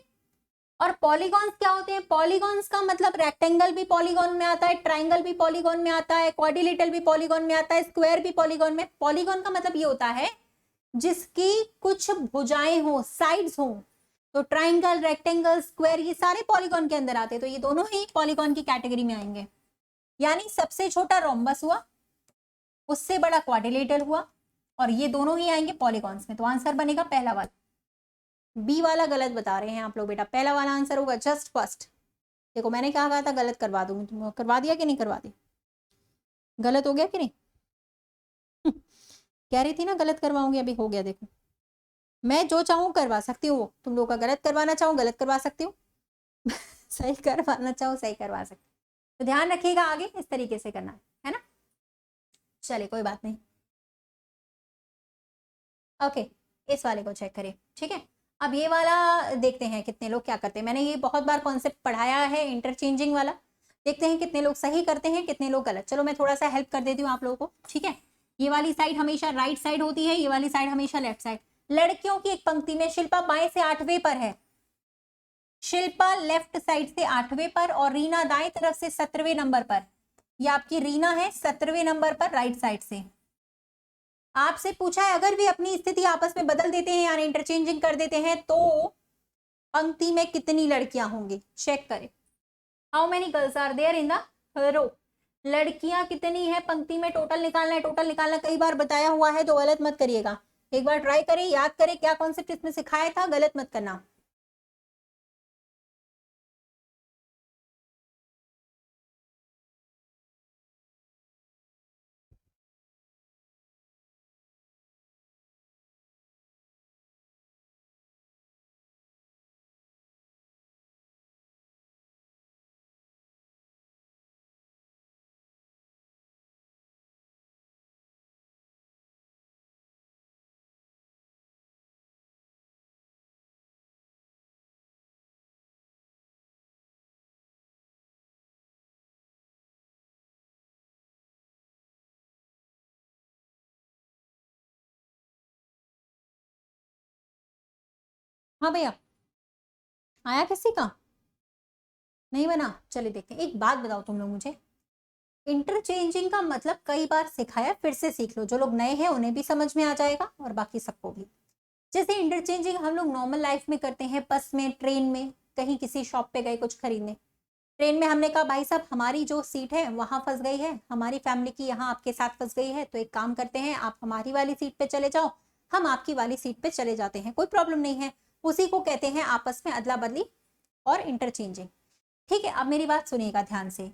और पॉलीगॉन्स क्या होते हैं? पॉलीगॉन्स का मतलब रेक्टेंगल भी पॉलीगॉन में आता है, ट्राइंगल भी पॉलीगॉन में आता है, क्वाड्रिलेटरल भी पॉलीगॉन में आता है, स्क्वायर भी पॉलीगॉन में। पॉलीगॉन का मतलब ये होता है जिसकी कुछ भुजाएं हो, साइड्स हो। तो ट्राइंगल, रेक्टेंगल, स्क्वायर ये सारे पॉलीगॉन के अंदर आते हैं। तो ये दोनों ही पॉलीगॉन की कैटेगरी में आएंगे। यानी सबसे छोटा रोम्बस हुआ, उससे बड़ा क्वाड्रिलेटरल हुआ, और ये दोनों ही आएंगे पॉलीगॉन्स में। तो आंसर बनेगा पहला वाला। बी वाला गलत बता रहे हैं आप लोग बेटा। पहला वाला आंसर होगा जस्ट फर्स्ट। देखो मैंने कहा था गलत करवा दूंगी, तुम करवा दिया कि नहीं करवा दी? गलत हो गया कि नहीं? कह रही थी ना गलत करवाऊंगी, अभी हो गया। देखो, मैं जो चाहूँ करवा सकती हूँ। तुम लोग का गलत करवाना चाहूँ गलत करवा सकती हूँ, सही करवाना चाहो सही करवा सकते। तो ध्यान रखिएगा, आगे इस तरीके से करना है ना। चलिए कोई बात नहीं। ओके, इस वाले को चेक करिए। ठीक है, अब ये वाला देखते हैं कितने लोग क्या करते हैं। मैंने ये बहुत बार कॉन्सेप्ट पढ़ाया है, इंटरचेंजिंग वाला। देखते हैं कितने लोग सही करते हैं, कितने लोग गलत। चलो मैं थोड़ा सा हेल्प कर देती हूँ आप लोगों को। ठीक है, ये वाली साइड हमेशा राइट साइड होती है, ये वाली साइड हमेशा लेफ्ट साइड। लड़कियों की एक पंक्ति में शिल्पा बाएं से 8वें पर है, शिल्पा लेफ्ट साइड से 8वें पर, और रीना दाएं तरफ से 17वें नंबर पर। ये आपकी रीना है 17वें नंबर पर राइट साइड से। आपसे पूछा है अगर वे अपनी स्थिति आपस में बदल देते हैं यानी इंटरचेंजिंग कर देते हैं तो पंक्ति में कितनी लड़कियां होंगी। चेक करें, how many girls are there in the row. लड़कियां कितनी है पंक्ति में, टोटल निकालना है। टोटल निकालना कई बार बताया हुआ है तो गलत मत करिएगा। एक बार ट्राई करें, याद करें क्या कॉन्सेप्ट इसमें सिखाया था, गलत मत करना। हाँ भैया, आया किसी का? नहीं बना? चलिए देखते हैं। एक बात बताओ तुम लोग मुझे, इंटरचेंजिंग का मतलब कई बार सिखाया, फिर से सीख लो। जो लोग नए हैं उन्हें भी समझ में आ जाएगा और बाकी सबको भी। जैसे इंटरचेंजिंग हम लोग नॉर्मल लाइफ में करते हैं, बस में, ट्रेन में, कहीं किसी शॉप पे गए कुछ खरीदने। ट्रेन में हमने कहा भाई साहब हमारी जो सीट है वहां फंस गई है, हमारी फैमिली की यहाँ आपके साथ फंस गई है, तो एक काम करते हैं आप हमारी वाली सीट पे चले जाओ, हम आपकी वाली सीट पे चले जाते हैं, कोई प्रॉब्लम नहीं है। उसी को कहते हैं आपस में अदला बदली और इंटरचेंजिंग। ठीक है, अब मेरी बात सुनिएगा ध्यान से।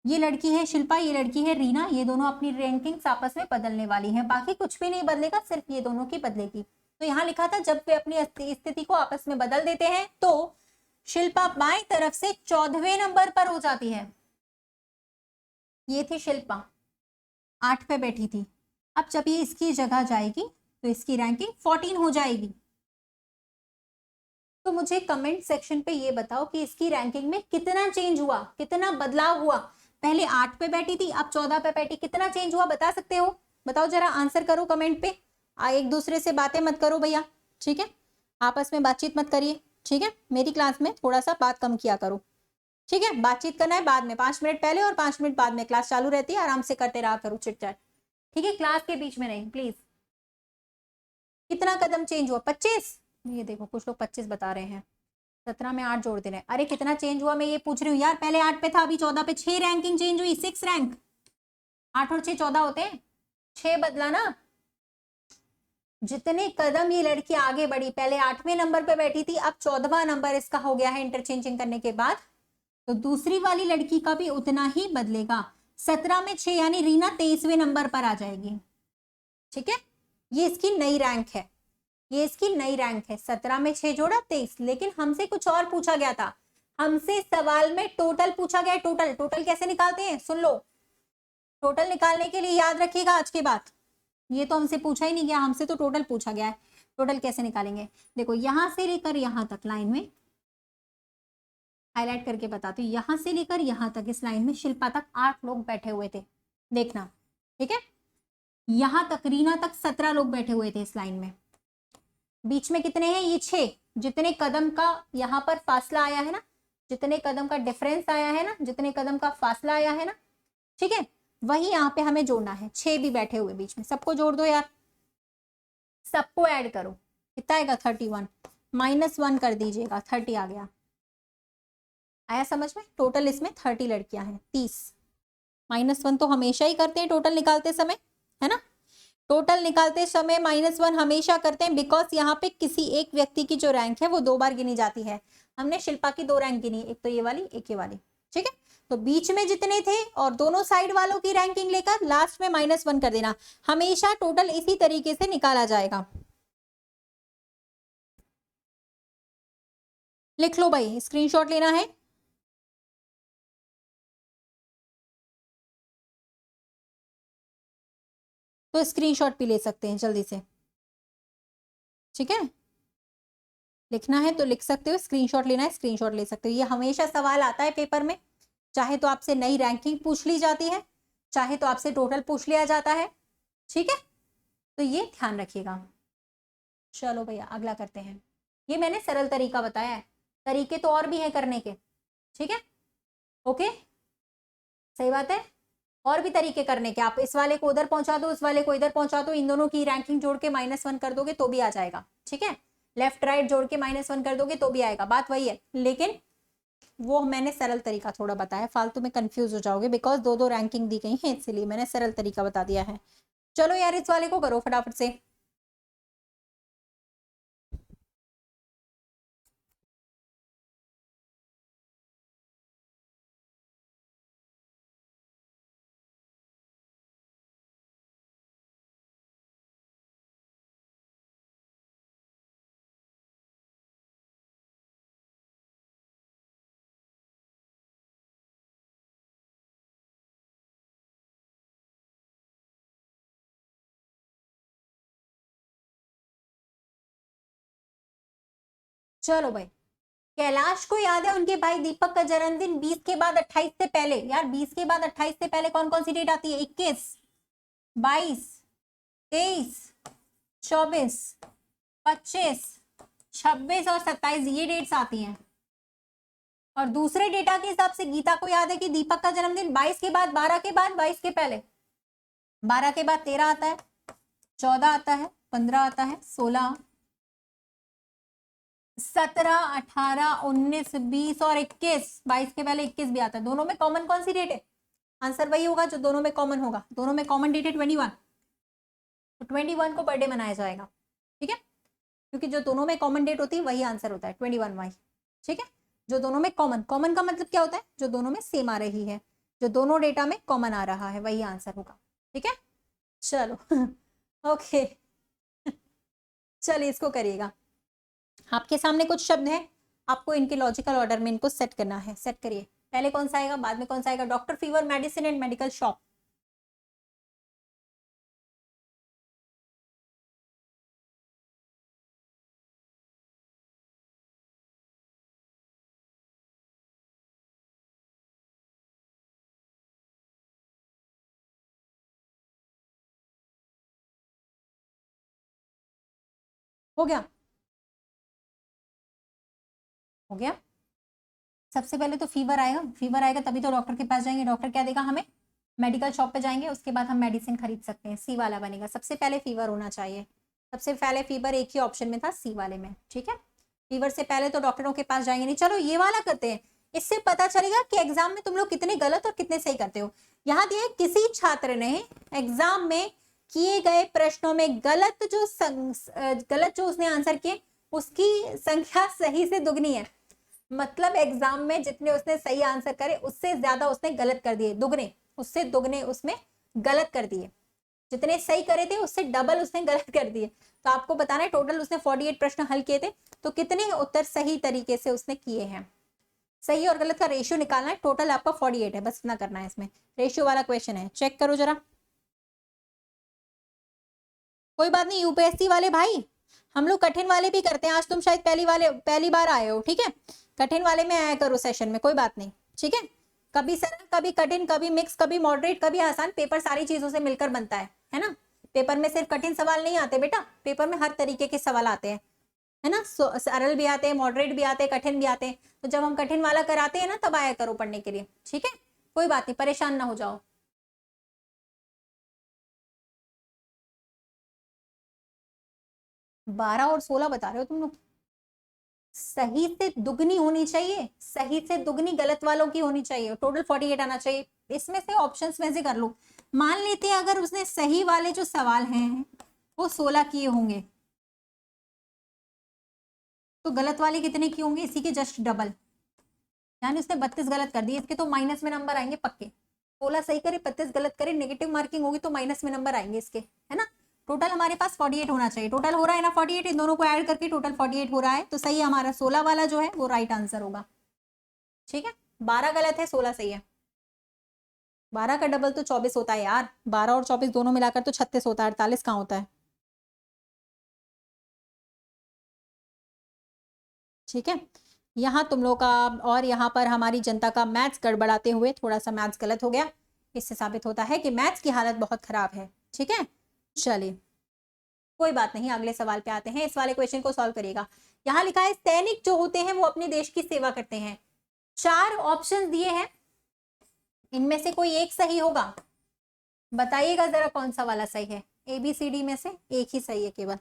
ये लड़की है शिल्पा, ये लड़की है रीना, ये दोनों अपनी रैंकिंग्स आपस में बदलने वाली हैं। बाकी कुछ भी नहीं बदलेगा, सिर्फ ये दोनों की बदलेगी। तो यहाँ लिखा था जब वे अपनी स्थिति को आपस में बदल देते हैं तो शिल्पा बाएं तरफ से 14वें नंबर पर हो जाती है। ये थी शिल्पा, 8 पे बैठी थी। अब जब ये इसकी जगह जाएगी तो इसकी रैंकिंग 14 हो जाएगी। तो मुझे कमेंट सेक्शन पे ये बताओ कि इसकी रैंकिंग में कितना चेंज हुआ, कितना बदलाव हुआ। पहले 8 पे बैठी थी, अब 14 पे बैठी, कितना चेंज हुआ बता सकते हो? बताओ जरा, आंसर करो कमेंट पे। एक दूसरे से बातें मत करो भैया, ठीक है? आपस में बातचीत मत करिए, ठीक है? मेरी क्लास में थोड़ा सा बात कम किया करो, ठीक है? बातचीत करना है बाद में, 5 मिनट पहले और 5 मिनट बाद में क्लास चालू रहती है, आराम से करते रहा करो चिट चैट, ठीक है? क्लास के बीच में नहीं प्लीज। कितना कदम चेंज हुआ? 25। ये देखो कुछ लोग 25 बता रहे हैं। 17 में 8 जोड़ दे रहे हैं। अरे कितना चेंज हुआ मैं ये पूछ रही हूँ यार। पहले 8 पे था, अभी 14 पे। 6 रैंकिंग चेंज हुई, 6 रैंक। 8 और 6 14 होते हैं, 6 बदला ना। जितने कदम ये लड़की आगे बढ़ी, पहले 8वें नंबर पे बैठी थी, अब 14वां नंबर इसका हो गया है इंटरचेंजिंग करने के बाद, तो दूसरी वाली लड़की का भी उतना ही बदलेगा। 17 में 6 यानी रीना 23वें नंबर पर आ जाएगी। ठीक है, ये इसकी नई रैंक है, ये इसकी नई रैंक है। 17 में 6 जोड़ा 23। लेकिन हमसे कुछ और पूछा गया था, हमसे सवाल में टोटल पूछा गया है। टोटल, टोटल कैसे निकालते हैं सुन लो। टोटल निकालने के लिए याद रखिएगा आज के बाद, ये तो हमसे पूछा ही नहीं गया, हमसे तो टोटल पूछा गया है। टोटल कैसे निकालेंगे? देखो यहां से लेकर यहां तक लाइन में हाईलाइट करके बताती हूँ, यहां से लेकर यहां तक इस लाइन में शिल्पा तक 8 लोग बैठे हुए थे, देखना। ठीक है, यहां तक रीना तक 17 लोग बैठे हुए थे इस लाइन में। बीच में कितने हैं? ये 6। जितने कदम का यहाँ पर फासला आया है ना, जितने कदम का डिफरेंस आया है ना, जितने कदम का फासला आया है ना, ठीक है, वही यहाँ पे हमें जोड़ना है। 6 भी बैठे हुए बीच में, सबको जोड़ दो यार, सबको ऐड करो। कितना आएगा? 31। -1 कर दीजिएगा, 30 आ गया। आया समझ में? टोटल इसमें 30 लड़कियां हैं, 30। -1 तो हमेशा ही करते हैं टोटल निकालते समय, है ना। टोटल निकालते समय -1 हमेशा करते हैं, बिकॉज यहाँ पे किसी एक व्यक्ति की जो रैंक है वो 2 बार गिनी जाती है। हमने शिल्पा की 2 रैंक गिनी, एक तो ये वाली, एक ये वाली। ठीक है, तो बीच में जितने थे और दोनों साइड वालों की रैंकिंग लेकर लास्ट में -1 कर देना। हमेशा टोटल इसी तरीके से निकाला जाएगा। लिख लो भाई, स्क्रीनशॉट लेना है। तो स्क्रीनशॉट भी ले सकते हैं जल्दी से। ठीक है, लिखना है तो लिख सकते हो, स्क्रीनशॉट लेना है स्क्रीनशॉट ले सकते हो। ये हमेशा सवाल आता है पेपर में, चाहे तो आपसे नई रैंकिंग पूछ ली जाती है, चाहे तो आपसे टोटल पूछ लिया जाता है। ठीक है, तो ये ध्यान रखिएगा। चलो भैया अगला करते हैं। ये मैंने सरल तरीका बताया है, तरीके तो और भी हैं करने के। ठीक है, ओके, सही बात है। और भी तरीके करने के, आप इस वाले को उधर पहुंचा दो, इस वाले को इधर पहुंचा दो, इन दोनों की रैंकिंग जोड़ के -1 कर दोगे तो भी आ जाएगा। ठीक है, लेफ्ट राइट जोड़ के -1 कर दोगे तो भी आएगा, बात वही है। लेकिन वो मैंने सरल तरीका थोड़ा बताया, फालतू में कंफ्यूज हो जाओगे, बिकॉज 2-2 रैंकिंग दी गई है, इसलिए मैंने सरल तरीका बता दिया है। चलो यार इस वाले को करो फटाफट से। चलो भाई, कैलाश को याद है उनके भाई दीपक का जन्मदिन 20 के बाद 28 से पहले। यार 20 के बाद 28 से पहले कौन कौन सी डेट आती है? 21, 22, 23, 24, 25, 26 और 27, ये डेट्स आती हैं। और दूसरे डेटा के हिसाब से गीता को याद है कि दीपक का जन्मदिन 22 के बाद, 12 के बाद, 22 के पहले। 12 के बाद 13 आता है, 14 आता है, 15 आता है, 16, 17, 18, 19, 20 और 21। 22 के पहले 21 भी आता है। दोनों में कॉमन कौन सी डेट है? आंसर वही होगा जो दोनों में कॉमन होगा। दोनों में कॉमन डेट है 21, तो 21 को बर्थडे मनाया जाएगा। ठीक है, क्योंकि जो दोनों में कॉमन डेट होती है वही आंसर होता है 21 वाई। ठीक है, जो दोनों में कॉमन, कॉमन का मतलब क्या होता है? जो दोनों में सेम आ रही है, जो दोनों डेटा में कॉमन आ रहा है वही आंसर होगा। ठीक है, चलो ओके चलिए इसको करिएगा। आपके सामने कुछ शब्द हैं, आपको इनके लॉजिकल ऑर्डर में इनको सेट करना है। सेट करिए, पहले कौन सा आएगा, बाद में कौन सा आएगा? Doctor, fever, medicine and medical shop. हो गया, हो गया। सबसे पहले तो फीवर आएगा, फीवर आएगा तभी तो डॉक्टर के पास जाएंगे। डॉक्टर क्या देगा हमें? मेडिकल शॉप पे जाएंगे, उसके बाद हम मेडिसिन खरीद सकते हैं। सी वाला बनेगा, सबसे पहले फीवर होना चाहिए। सबसे पहले फीवर एक ही ऑप्शन में था, सी वाले में, ठीक है। फीवर से पहले तो डॉक्टरों के पास जाएंगे नहीं। चलो ये वाला करते हैं, इससे पता चलेगा कि एग्जाम में तुम लोग कितने गलत और कितने सही करते हो। यहाँ दिए किसी छात्र ने एग्जाम में किए गए प्रश्नों में गलत जो उसने आंसर किए उसकी संख्या सही से दुगनी है। मतलब एग्जाम में जितने उसने सही आंसर करे उससे ज्यादा उसने गलत कर दिए, दुगने, उससे दुगने उसमें गलत कर दिए। जितने सही करे थे उससे डबल उसने गलत कर दिए। तो आपको बताना है टोटल उसने 48 प्रश्न हल किए थे, तो कितने उत्तर सही तरीके से उसने किए हैं। सही और गलत का रेशियो निकालना है, टोटल आपका 48 है, बस इतना करना है। इसमें रेशियो वाला क्वेश्चन है, चेक करो जरा। कोई बात नहीं, यूपीएससी वाले भाई हम लोग कठिन वाले भी करते हैं। आज तुम शायद पहली बार आए हो, ठीक है। कठिन वाले में आया करो सेशन में, कोई बात नहीं, ठीक है। कभी सरल, कभी कठिन, कभी मिक्स, कभी मॉडरेट, कभी आसान। पेपर सारी चीजों से मिलकर बनता है ना। पेपर में सिर्फ कठिन सवाल नहीं आते बेटा, पेपर में हर तरीके के सवाल आते हैं, है ना। सरल भी आते हैं, मॉडरेट भी आते हैं, कठिन भी आते हैं। तो जब हम कठिन वाला कराते हैं ना तब आया करो पढ़ने के लिए, ठीक है। कोई बात नहीं, परेशान ना हो जाओ। 12 और 16 बता रहे हो तुम लोग। सही से दुगनी होनी चाहिए, सही से दुगनी गलत वालों की होनी चाहिए, टोटल 48 आना चाहिए। इसमें से ऑप्शंस में से कर लो। मान लेते हैं अगर उसने सही वाले जो सवाल हैं वो 16 किए होंगे, तो गलत वाले कितने किए होंगे, इसी के जस्ट डबल। यानी उसने 32 गलत कर दिए, इसके तो माइनस में नंबर आएंगे पक्के। 16 सही करे, 32 गलत करे, नेगेटिव मार्किंग होगी तो माइनस में नंबर आएंगे इसके, है ना। टोटल हमारे पास 48 होना चाहिए। टोटल हो रहा है ना 48, इन दोनों को ऐड करके टोटल 48 हो रहा है। तो सही हमारा 16 वाला जो है वो राइट आंसर होगा, ठीक है। 12 गलत है, 16 सही है। 12 का डबल तो 24 होता है यार, 12 और 24 दोनों मिलाकर तो 36 होता है, 48 कहाँ होता है, ठीक है। यहाँ तुम लोग का और यहाँ पर हमारी जनता का मैथ्स गड़बड़ाते हुए थोड़ा सा मैथ्स गलत हो गया। इससे साबित होता है कि मैथ्स की हालत बहुत खराब है, ठीक है। चलिए कोई बात नहीं, अगले सवाल पे आते हैं। इस वाले क्वेश्चन को सॉल्व करिएगा। यहाँ लिखा है सैनिक जो होते हैं वो अपने देश की सेवा करते हैं। 4 ऑप्शन दिए हैं, इनमें से कोई एक सही होगा। बताइएगा जरा कौन सा वाला सही है। ABCD में से एक ही सही है केवल।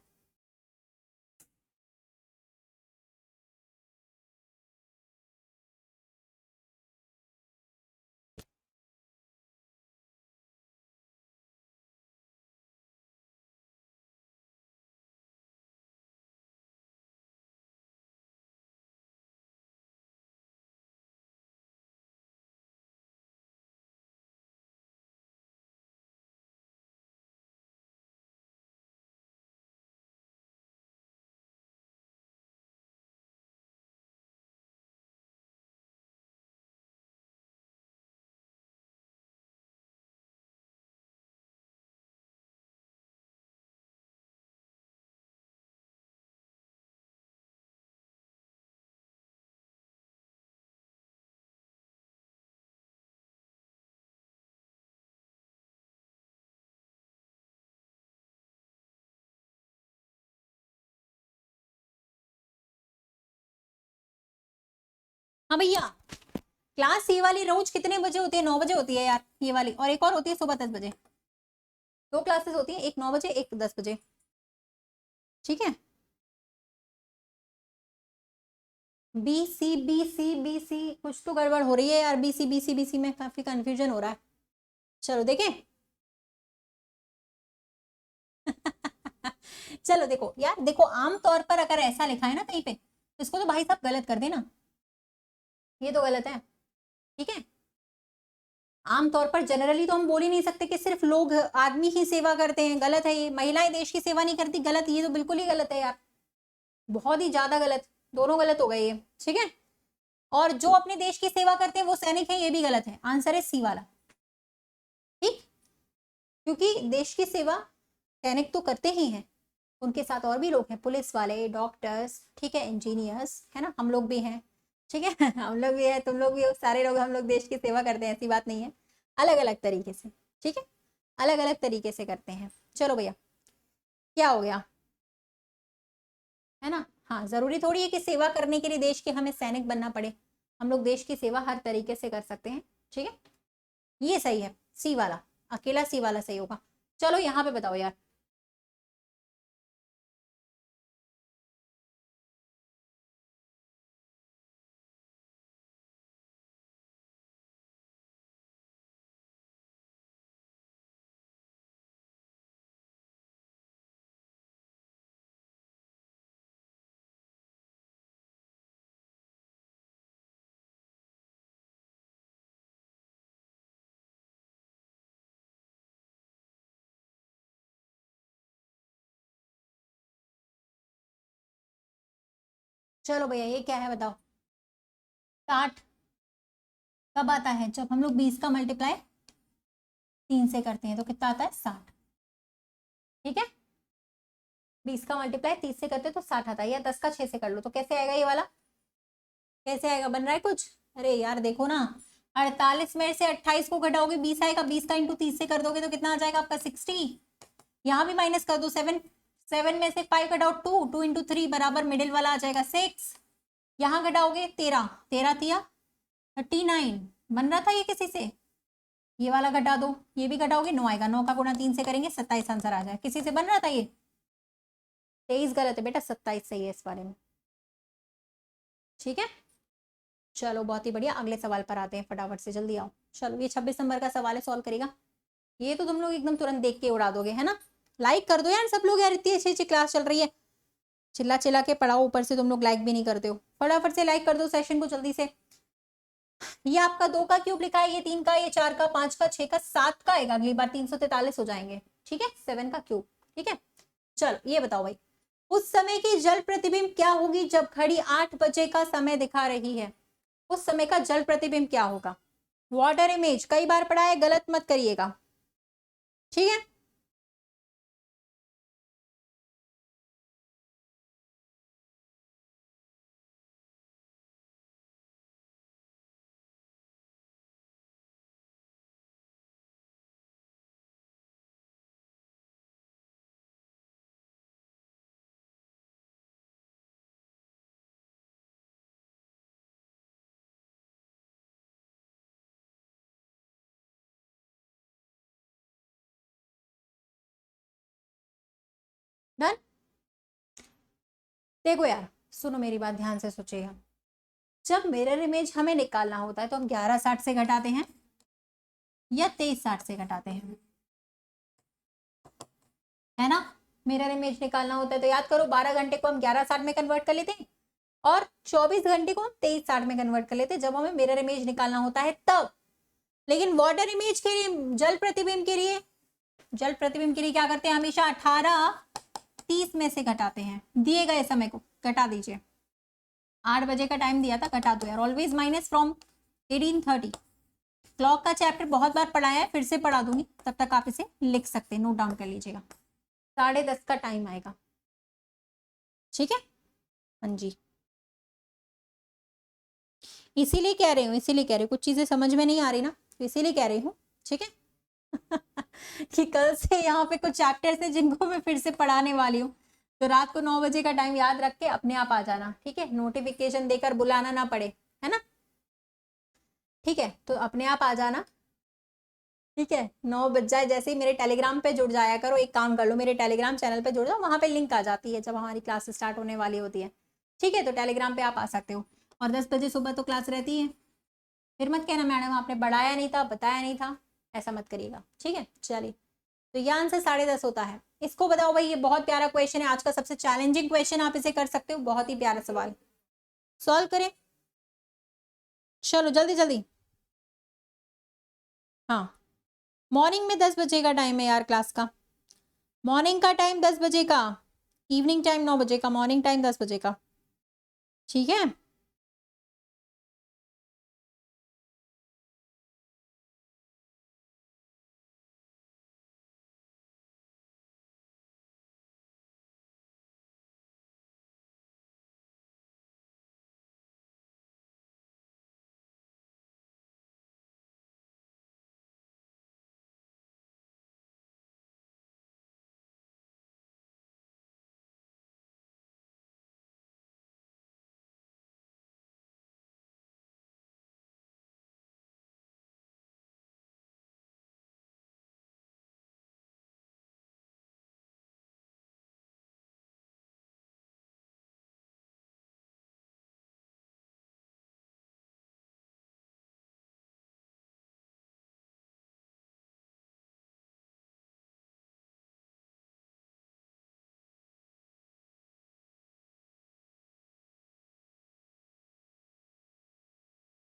हाँ भैया, क्लास ये वाली रोज कितने बजे होती है? 9 बजे होती है यार ये वाली, और एक और होती है सुबह 10 बजे। 2 क्लासेस होती है, एक 9 बजे एक 10 बजे, ठीक है। BC कुछ तो गड़बड़ हो रही है यार। BC में काफी कंफ्यूजन हो रहा है। चलो देखें। चलो देखो यार, देखो आमतौर पर अगर ऐसा लिखा है ना कहीं पे तो इसको तो भाई साहब गलत कर देना, ये तो गलत है, ठीक है। आमतौर पर जनरली तो हम बोल ही नहीं सकते कि सिर्फ लोग आदमी ही सेवा करते हैं, गलत है ये। महिलाएं देश की सेवा नहीं करती, गलत, ये तो बिल्कुल ही गलत है यार, बहुत ही ज्यादा गलत। दोनों गलत हो गए ये, ठीक है। और जो अपने देश की सेवा करते हैं वो सैनिक है, ये भी गलत है। आंसर है सी वाला, ठीक। क्योंकि देश की सेवा सैनिक तो करते ही हैं, उनके साथ और भी लोग हैं, पुलिस वाले, डॉक्टर्स, ठीक है, इंजीनियर्स, है ना, हम लोग भी हैं, ठीक है। हम लोग भी है, तुम लोग भी हो, सारे लोग हम लोग देश की सेवा करते हैं, ऐसी बात नहीं है। अलग अलग तरीके से, ठीक है, अलग अलग तरीके से करते हैं। चलो भैया, क्या हो गया, है ना। हाँ, जरूरी थोड़ी है कि सेवा करने के लिए देश के हमें सैनिक बनना पड़े। हम लोग देश की सेवा हर तरीके से कर सकते हैं, ठीक है। ये सही है, सी वाला, अकेला सी वाला सही होगा। चलो यहाँ पे बताओ यार, चलो भैया ये क्या है बताओ। 60 कब आता है? जब हम लोग 20 का मल्टीप्लाई 3 से करते हैं तो कितना आता है? 60। ठीक है, 20 का मल्टीप्लाई 30 से करते हैं तो 60 आता है, या 10 का 6 से कर लो तो कैसे आएगा ये वाला? कैसे आएगा? बन रहा है कुछ? अरे यार देखो ना, 48 में से 28 को घटाओगे 20 आएगा, 20 का इंटू 30 से कर दोगे तो कितना आ जाएगा आपका? 60। यहाँ भी माइनस कर दो, 7 7 में से 5 घटाओ 2, 2 इंटू 3 बराबर मिडिल वाला आ जाएगा 6। यहाँ घटाओगे 13, 13 तिया 39। बन रहा था ये किसी से? ये वाला घटा दो, ये भी घटाओगे 9 आएगा, 9 का गुणा 3 से करेंगे 27 आंसर आ जाए। किसी से बन रहा था ये? 23 गलत है बेटा, 27 सही है इस बारे में। ठीक है, चलो बहुत ही बढ़िया, अगले सवाल पर आते हैं, फटाफट से जल्दी आओ। चलो ये 26 नंबर का सवाल है, सॉल्व करेगा। ये तो तुम लोग एकदम तुरंत देख के उड़ा दोगे, है ना? लाइक कर दो यार सब लोग, यार इतनी अच्छी अच्छी क्लास चल रही है, चिल्ला चिल्ला के पढ़ाओ, ऊपर से तुम लोग लाइक भी नहीं करते हो। फटाफट से लाइक कर दो सेशन को जल्दी से। ये आपका 2 का क्यूब लिखा है, ये 3 का, ये 4 का, 5 का, 6 का, 7 का आएगा अगली बार, 343 हो जाएंगे। ठीक है, 7 का क्यूब। ठीक है, चलो ये बताओ भाई, उस समय की जल प्रतिबिंब क्या होगी जब घड़ी 8 बजे का समय दिखा रही है? उस समय का जल प्रतिबिंब क्या होगा? वाटर इमेज कई बार पढ़ा है, गलत मत करिएगा। ठीक है, डन। देखो यार, सुनो मेरी बात ध्यान से सोचिएगा। जब मिरर इमेज हमें निकालना होता है तो हम 1160 से घटाते हैं या 2360 से घटाते हैं? है ना? मिरर इमेज निकालना होता है तो याद करो, 12 घंटे को हम 1160 में कन्वर्ट कर लेते हैं और 24 घंटे को हम 2360 में कन्वर्ट कर लेते हैं जब हमें मिरर इमेज निकालना होता है तब। लेकिन वाटर इमेज के लिए, जल प्रतिबिंब के लिए, जल प्रतिबिंब के लिए क्या करते हैं? हमेशा 18:30 में से घटाते हैं, दिए गए समय को घटा दीजिए। 8 बजे का टाइम दिया था, घटा दो यार, ऑलवेज माइनस फ्रॉम 1830। क्लॉक का चैप्टर बहुत बार पढ़ाया है, फिर से पढ़ा दूंगी, तब तक आप इसे लिख सकते हैं, नोट डाउन कर लीजिएगा। 10:30 का टाइम आएगा। ठीक है, हाँ जी, इसीलिए कह रही हूँ, इसीलिए कह रही हूँ, कुछ चीजें समझ में नहीं आ रही ना, तो इसीलिए कह रही हूँ। ठीक है कि कल से यहाँ पे कुछ चैप्टर्स हैं जिनको मैं फिर से पढ़ाने वाली हूँ, तो रात को 9 बजे का टाइम याद रख के अपने आप आ जाना। ठीक है, नोटिफिकेशन देकर बुलाना ना पड़े, है ना? ठीक है, तो अपने आप आ जाना। ठीक है, 9 बज जाए जैसे ही मेरे टेलीग्राम पे जुड़ जाया करो, एक काम कर लो, मेरे टेलीग्राम चैनल पे जुड़ जाओ, वहां पे लिंक आ जाती है जब हमारी क्लास स्टार्ट होने वाली होती है। ठीक है, तो टेलीग्राम पे आप आ सकते हो, और 10 बजे सुबह तो क्लास रहती है। फिर मत कहना मैडम आपने बढ़ाया नहीं था, बताया नहीं था, ऐसा मत करिएगा। ठीक है, चलिए, तो ये आंसर 10:30 होता है। इसको बताओ भाई, ये बहुत प्यारा क्वेश्चन है, आज का सबसे चैलेंजिंग क्वेश्चन, आप इसे कर सकते हो, बहुत ही प्यारा सवाल। सॉल्व करें, चलो जल्दी जल्दी। हाँ, मॉर्निंग में 10 बजे का टाइम है यार क्लास का, मॉर्निंग का टाइम 10 बजे का, इवनिंग टाइम 9 बजे का, मॉर्निंग टाइम 10 बजे का। ठीक है,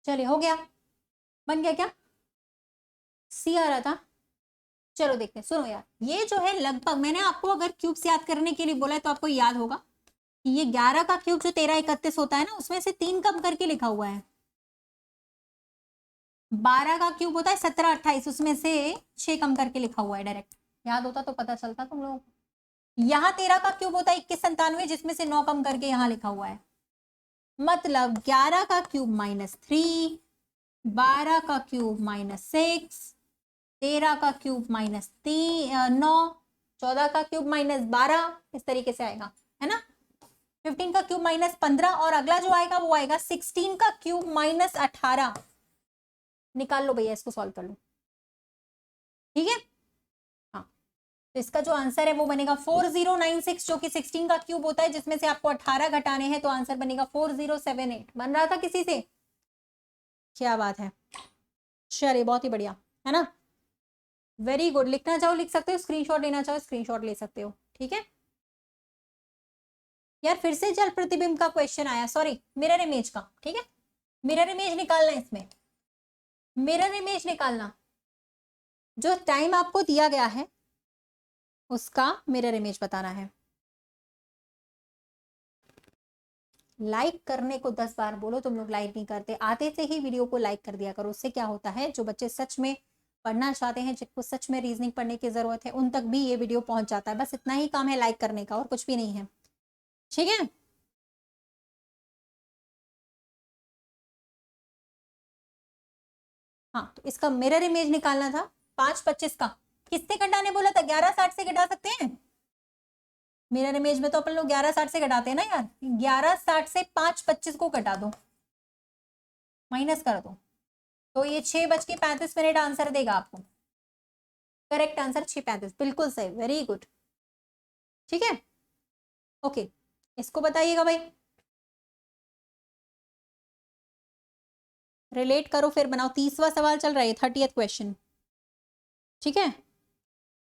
चलिए हो गया, बन गया क्या? सी आ रहा था, चलो देखते हैं। सुनो यार, ये जो है लगभग, मैंने आपको अगर क्यूब्स याद करने के लिए बोला है तो आपको याद होगा, ये 11 का क्यूब जो 1331 होता है ना, उसमें से 3 कम करके लिखा हुआ है। 12 का क्यूब होता है 1728, उसमें से 6 कम करके लिखा हुआ है डायरेक्ट। याद होता तो पता चलता तुम लोग। यहाँ 13 का क्यूब होता है 2197, जिसमें से 9 कम करके यहाँ लिखा हुआ है। मतलब 11 का क्यूब -3, 12 का क्यूब -6, 13 का क्यूब -9, 14 का क्यूब -12, इस तरीके से आएगा, है ना। 15 का क्यूब -15, और अगला जो आएगा वो आएगा 16 का क्यूब -18। निकाल लो भैया, इसको सॉल्व कर लो, ठीक है। हाँ, तो इसका जो आंसर है वो बनेगा 4096, जो कि 16 का क्यूब होता है, जिसमें से आपको 18 घटाने हैं, तो आंसर बनेगा 4078। बन रहा था किसी से? क्या बात है, चलिए बहुत ही बढ़िया, है ना। Very good. लिखना चाहो लिख सकते हो, स्क्रीनशॉट लेना चाहो स्क्रीनशॉट ले सकते हो, ठीक है। यार फिर से जल प्रतिबिंब का क्वेश्चन आया, सॉरी, मिरर इमेज का, ठीक है। मिरर इमेज निकालना है इसमें, मिरर इमेज निकालना। जो टाइम आपको दिया गया है उसका मिरर इमेज बताना है। लाइक करने को 10 बार बोलो, तुम लोग लाइक नहीं करते। आते से ही वीडियो को लाइक कर दिया करो, उससे क्या होता है, जो बच्चे सच में पढ़ना चाहते हैं, जिनको सच में रीजनिंग पढ़ने की जरूरत है, उन तक भी ये वीडियो पहुंच जाता है। बस इतना ही काम है लाइक करने का, और कुछ भी नहीं है, ठीक है। हाँ, तो इसका मिरर इमेज निकालना था 525 का। किससे घटाने बोला था? 1160 से घटा सकते हैं। मिरर इमेज में तो अपन लोग 1160 से घटाते हैं ना यार। 1160 से 525 को घटा दो, माइनस कर दो, तो ये 6:35 आंसर देगा आपको। करेक्ट आंसर 6:35, बिल्कुल सही, वेरी गुड, ठीक है। ओके, इसको बताइएगा भाई, रिलेट करो फिर बनाओ। 30वां सवाल चल रहा है, 30th क्वेश्चन, ठीक है।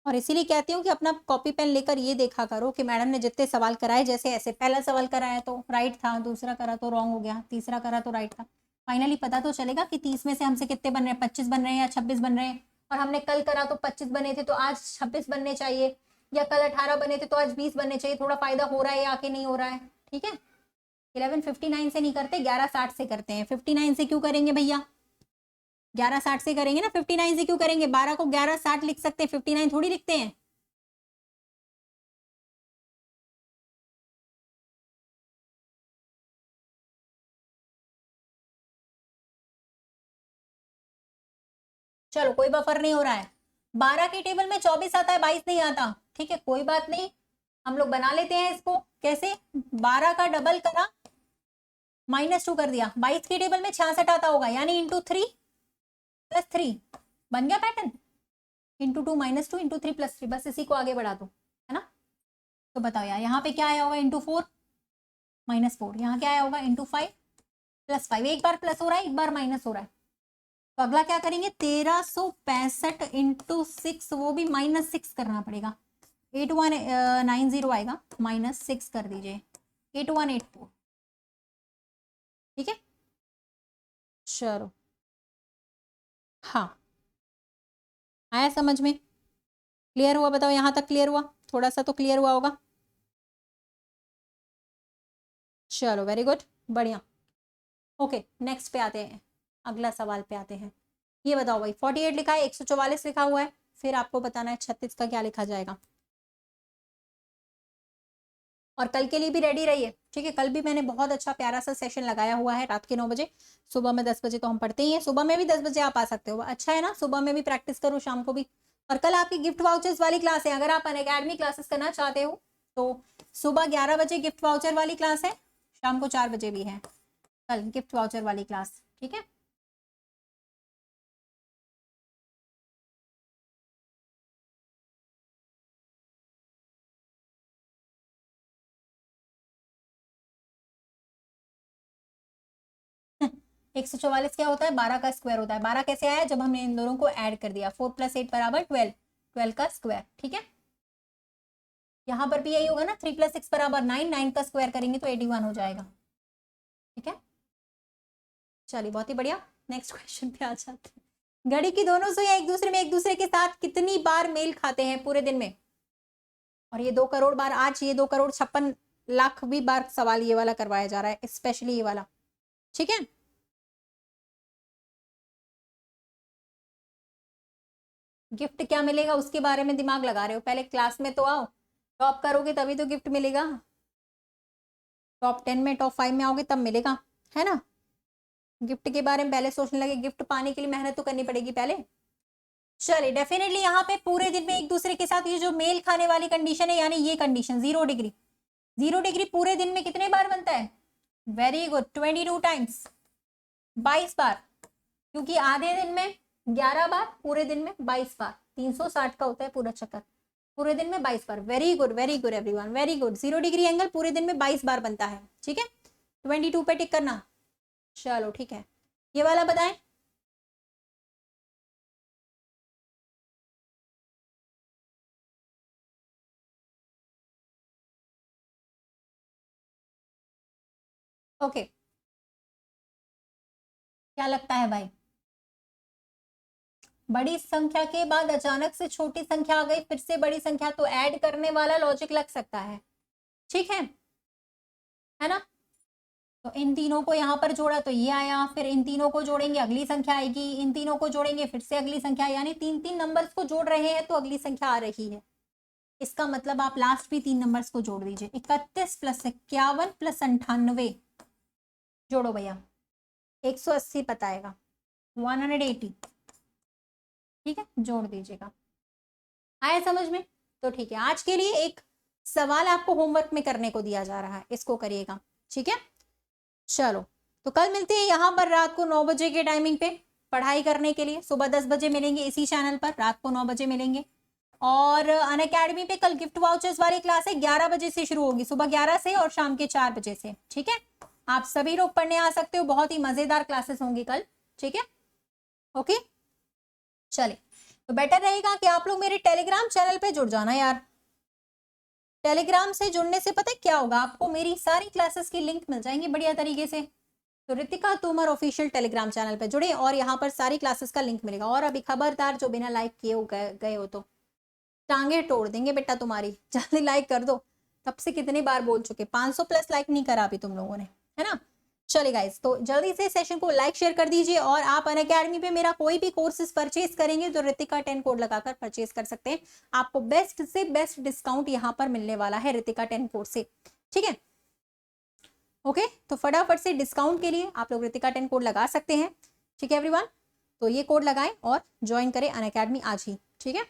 और इसीलिए कहती हूँ कि अपना कॉपी पेन लेकर ये देखा करो कि मैडम ने जितने सवाल कराए, जैसे ऐसे पहला सवाल कराया तो राइट था, दूसरा करा तो रॉन्ग हो गया, तीसरा करा तो राइट था। फाइनली पता तो चलेगा कि 30 में से हमसे कितने बन रहे हैं, 25 बन रहे हैं या 26 बन रहे हैं। और हमने कल करा तो 25 बने थे, तो आज 26 बनने चाहिए, या कल 18 बने थे तो आज 20 बनने चाहिए। थोड़ा फायदा हो रहा है या कि नहीं हो रहा है, ठीक है। 11:59 से नहीं करते, 11:60 से करते हैं। 59 से क्यों करेंगे भैया? 11:60 से करेंगे ना, 59 से क्यों करेंगे? 12 को 11:60 लिख सकते हैं, 59 थोड़ी लिखते हैं। चलो कोई बफर नहीं हो रहा है। 12 के टेबल में 24 आता है, 22 नहीं आता, ठीक है, कोई बात नहीं, हम लोग बना लेते हैं इसको। कैसे? 12 का डबल करा, -2 कर दिया। 22 के टेबल में 66 आता होगा, यानी इंटू 3 + 3 बन गया पैटर्न। इंटू 2 -2 इंटू 3 + 3, बस इसी को आगे बढ़ा दो, है ना। तो बताओ यार, यहाँ पे क्या आया होगा? इंटू 4 -4। यहाँ क्या आया होगा? इंटू 5 + 5। एक बार प्लस हो रहा है, एक बार माइनस हो रहा है, तो अगला क्या करेंगे? 1365 इंटू 6, वो भी -6 करना पड़ेगा। 8190 आएगा, -6 कर दीजिए, 8184, ठीक है। चलो, हाँ, आया समझ में? क्लियर हुआ? बताओ, यहाँ तक क्लियर हुआ? थोड़ा सा तो क्लियर हुआ होगा। चलो वेरी गुड, बढ़िया। ओके, नेक्स्ट पे आते हैं, अगला सवाल पे आते हैं। ये बताओ भाई, 48 लिखा है, 144 लिखा हुआ है, फिर आपको बताना है 36 का क्या लिखा जाएगा। और कल के लिए भी रेडी रहिए, ठीक है। कल भी मैंने बहुत अच्छा प्यारा सा सेशन लगाया हुआ है, रात के 9 बजे, सुबह में 10 बजे तो हम पढ़ते ही हैं। सुबह में भी 10 बजे आप आ सकते हो, अच्छा है ना। सुबह में भी प्रैक्टिस करो, शाम को भी। और कल आपकी गिफ्ट वाउचर्स वाली क्लास है, अगर आप अनअकैडमी क्लासेस करना चाहते हो तो सुबह 11 बजे गिफ्ट वाउचर वाली क्लास है, शाम को 4 बजे भी है कल गिफ्ट वाउचर वाली क्लास, ठीक है। 144 क्या होता है? 12 का स्क्वायर होता है। 12 कैसे आया? जब हमने इन दोनों को ऐड कर दिया, 4 + 8 = 12, 12 का स्क्वायर, ठीक है। यहाँ पर भी यही होगा ना, 3 + 6 = 9, 9 का स्क्वायर करेंगे तो 81 हो जाएगा, ठीक है। चलिए बहुत ही बढ़िया, नेक्स्ट क्वेश्चन पे आ जाते हैं। घड़ी की दोनों सुइयां एक दूसरे के साथ कितनी बार मेल खाते हैं पूरे दिन में? और ये 2 करोड़ बार आज, ये 2 करोड़ 56 लाख भी बार सवाल ये वाला करवाया जा रहा है, स्पेशली ये वाला, ठीक है। गिफ्ट क्या मिलेगा उसके बारे में दिमाग लगा रहे हो, पहले क्लास में तो आओ, टॉप करोगे तभी तो गिफ्ट मिलेगा, टॉप 10 में टॉप 5 में आओगे तब मिलेगा, है ना। गिफ्ट के बारे में पहले सोचने लगे, गिफ्ट पाने के लिए मेहनत तो करनी पड़ेगी पहले। चलिए डेफिनेटली यहाँ पे पूरे दिन में एक दूसरे के साथ ये जो मेल खाने वाली कंडीशन है, यानी ये कंडीशन 0 डिग्री, 0 डिग्री पूरे दिन में कितने बार बनता है, वेरी गुड 22 टाइम्स, 22 बार, क्योंकि आधे दिन में 11 बार, पूरे दिन में 22 बार, 360 का होता है पूरा चक्कर, पूरे दिन में 22 बार। Very good everyone, very good. 0 degree angle पूरे दिन में 22 बार बनता है, ठीक है। 22 पे टिक करना। चलो ठीक है, ये वाला बताएं। ओके, क्या लगता है भाई, बड़ी संख्या के बाद अचानक से छोटी संख्या आ गई, फिर से बड़ी संख्या, तो ऐड करने वाला लॉजिक लग सकता है, ठीक है ना। तो इन तीनों को यहाँ पर जोड़ा तो ये आया, फिर इन तीनों को जोड़ेंगे अगली संख्या आएगी, इन तीनों को जोड़ेंगे फिर से अगली संख्या, यानी 3 नंबर्स को जोड़ रहे हैं तो अगली संख्या आ रही है। इसका मतलब आप लास्ट भी 3 नंबर्स को जोड़ दीजिए, 31 + 51 + 98, जोड़ो भैया, 180 बताएगा, 180, ठीक है, जोड़ दीजिएगा। आया समझ में। तो ठीक है, आज के लिए एक सवाल आपको होमवर्क में करने को दिया जा रहा है, इसको करिएगा, ठीक है। चलो, तो कल मिलते हैं यहाँ पर रात को 9 बजे के टाइमिंग पे पढ़ाई करने के लिए, सुबह 10 बजे मिलेंगे इसी चैनल पर, रात को 9 बजे मिलेंगे। और अनअकैडमी पे कल गिफ्ट वाउचर्स वाली क्लास है, 11 बजे से शुरू होगी, सुबह 11 से और शाम के 4 बजे से, ठीक है। आप सभी लोग पढ़ने आ सकते हो, बहुत ही मजेदार क्लासेस होंगी कल, ठीक है। ओके, चलिए, तो बेटर रहेगा कि आप लोग मेरे टेलीग्राम चैनल पे जुड़ जाना यार। टेलीग्राम से जुड़ने से पता है क्या होगा, आपको मेरी सारी क्लासेस की लिंक मिल जाएंगी बढ़िया तरीके से। तो Ritika Tomar official Telegram channel पे जुड़े और यहाँ पर सारी क्लासेस का लिंक मिलेगा। और अभी खबरदार जो बिना लाइक किए गए हो तो टांगे तोड़ देंगे बेटा तुम्हारी, जल्दी लाइक कर दो। तब से कितनी बार बोल चुके, 500+ लाइक नहीं करा अभी तुम लोगों ने, है ना। चलिए गाइस, तो जल्दी से सेशन को लाइक शेयर कर दीजिए। और आप अनअकैडमी पे मेरा कोई भी कोर्सेज परचेज करेंगे तो रितिका 10 कोड लगाकर परचेज कर सकते हैं, आपको बेस्ट से बेस्ट डिस्काउंट यहाँ पर मिलने वाला है रितिका 10 कोड से, ठीक है। ओके, तो फटाफट से डिस्काउंट के लिए आप लोग रितिका 10 कोड लगा सकते हैं, ठीक है एवरीवन। तो ये कोड लगाएं और ज्वाइन करें अनअकैडमी आज ही, ठीक है।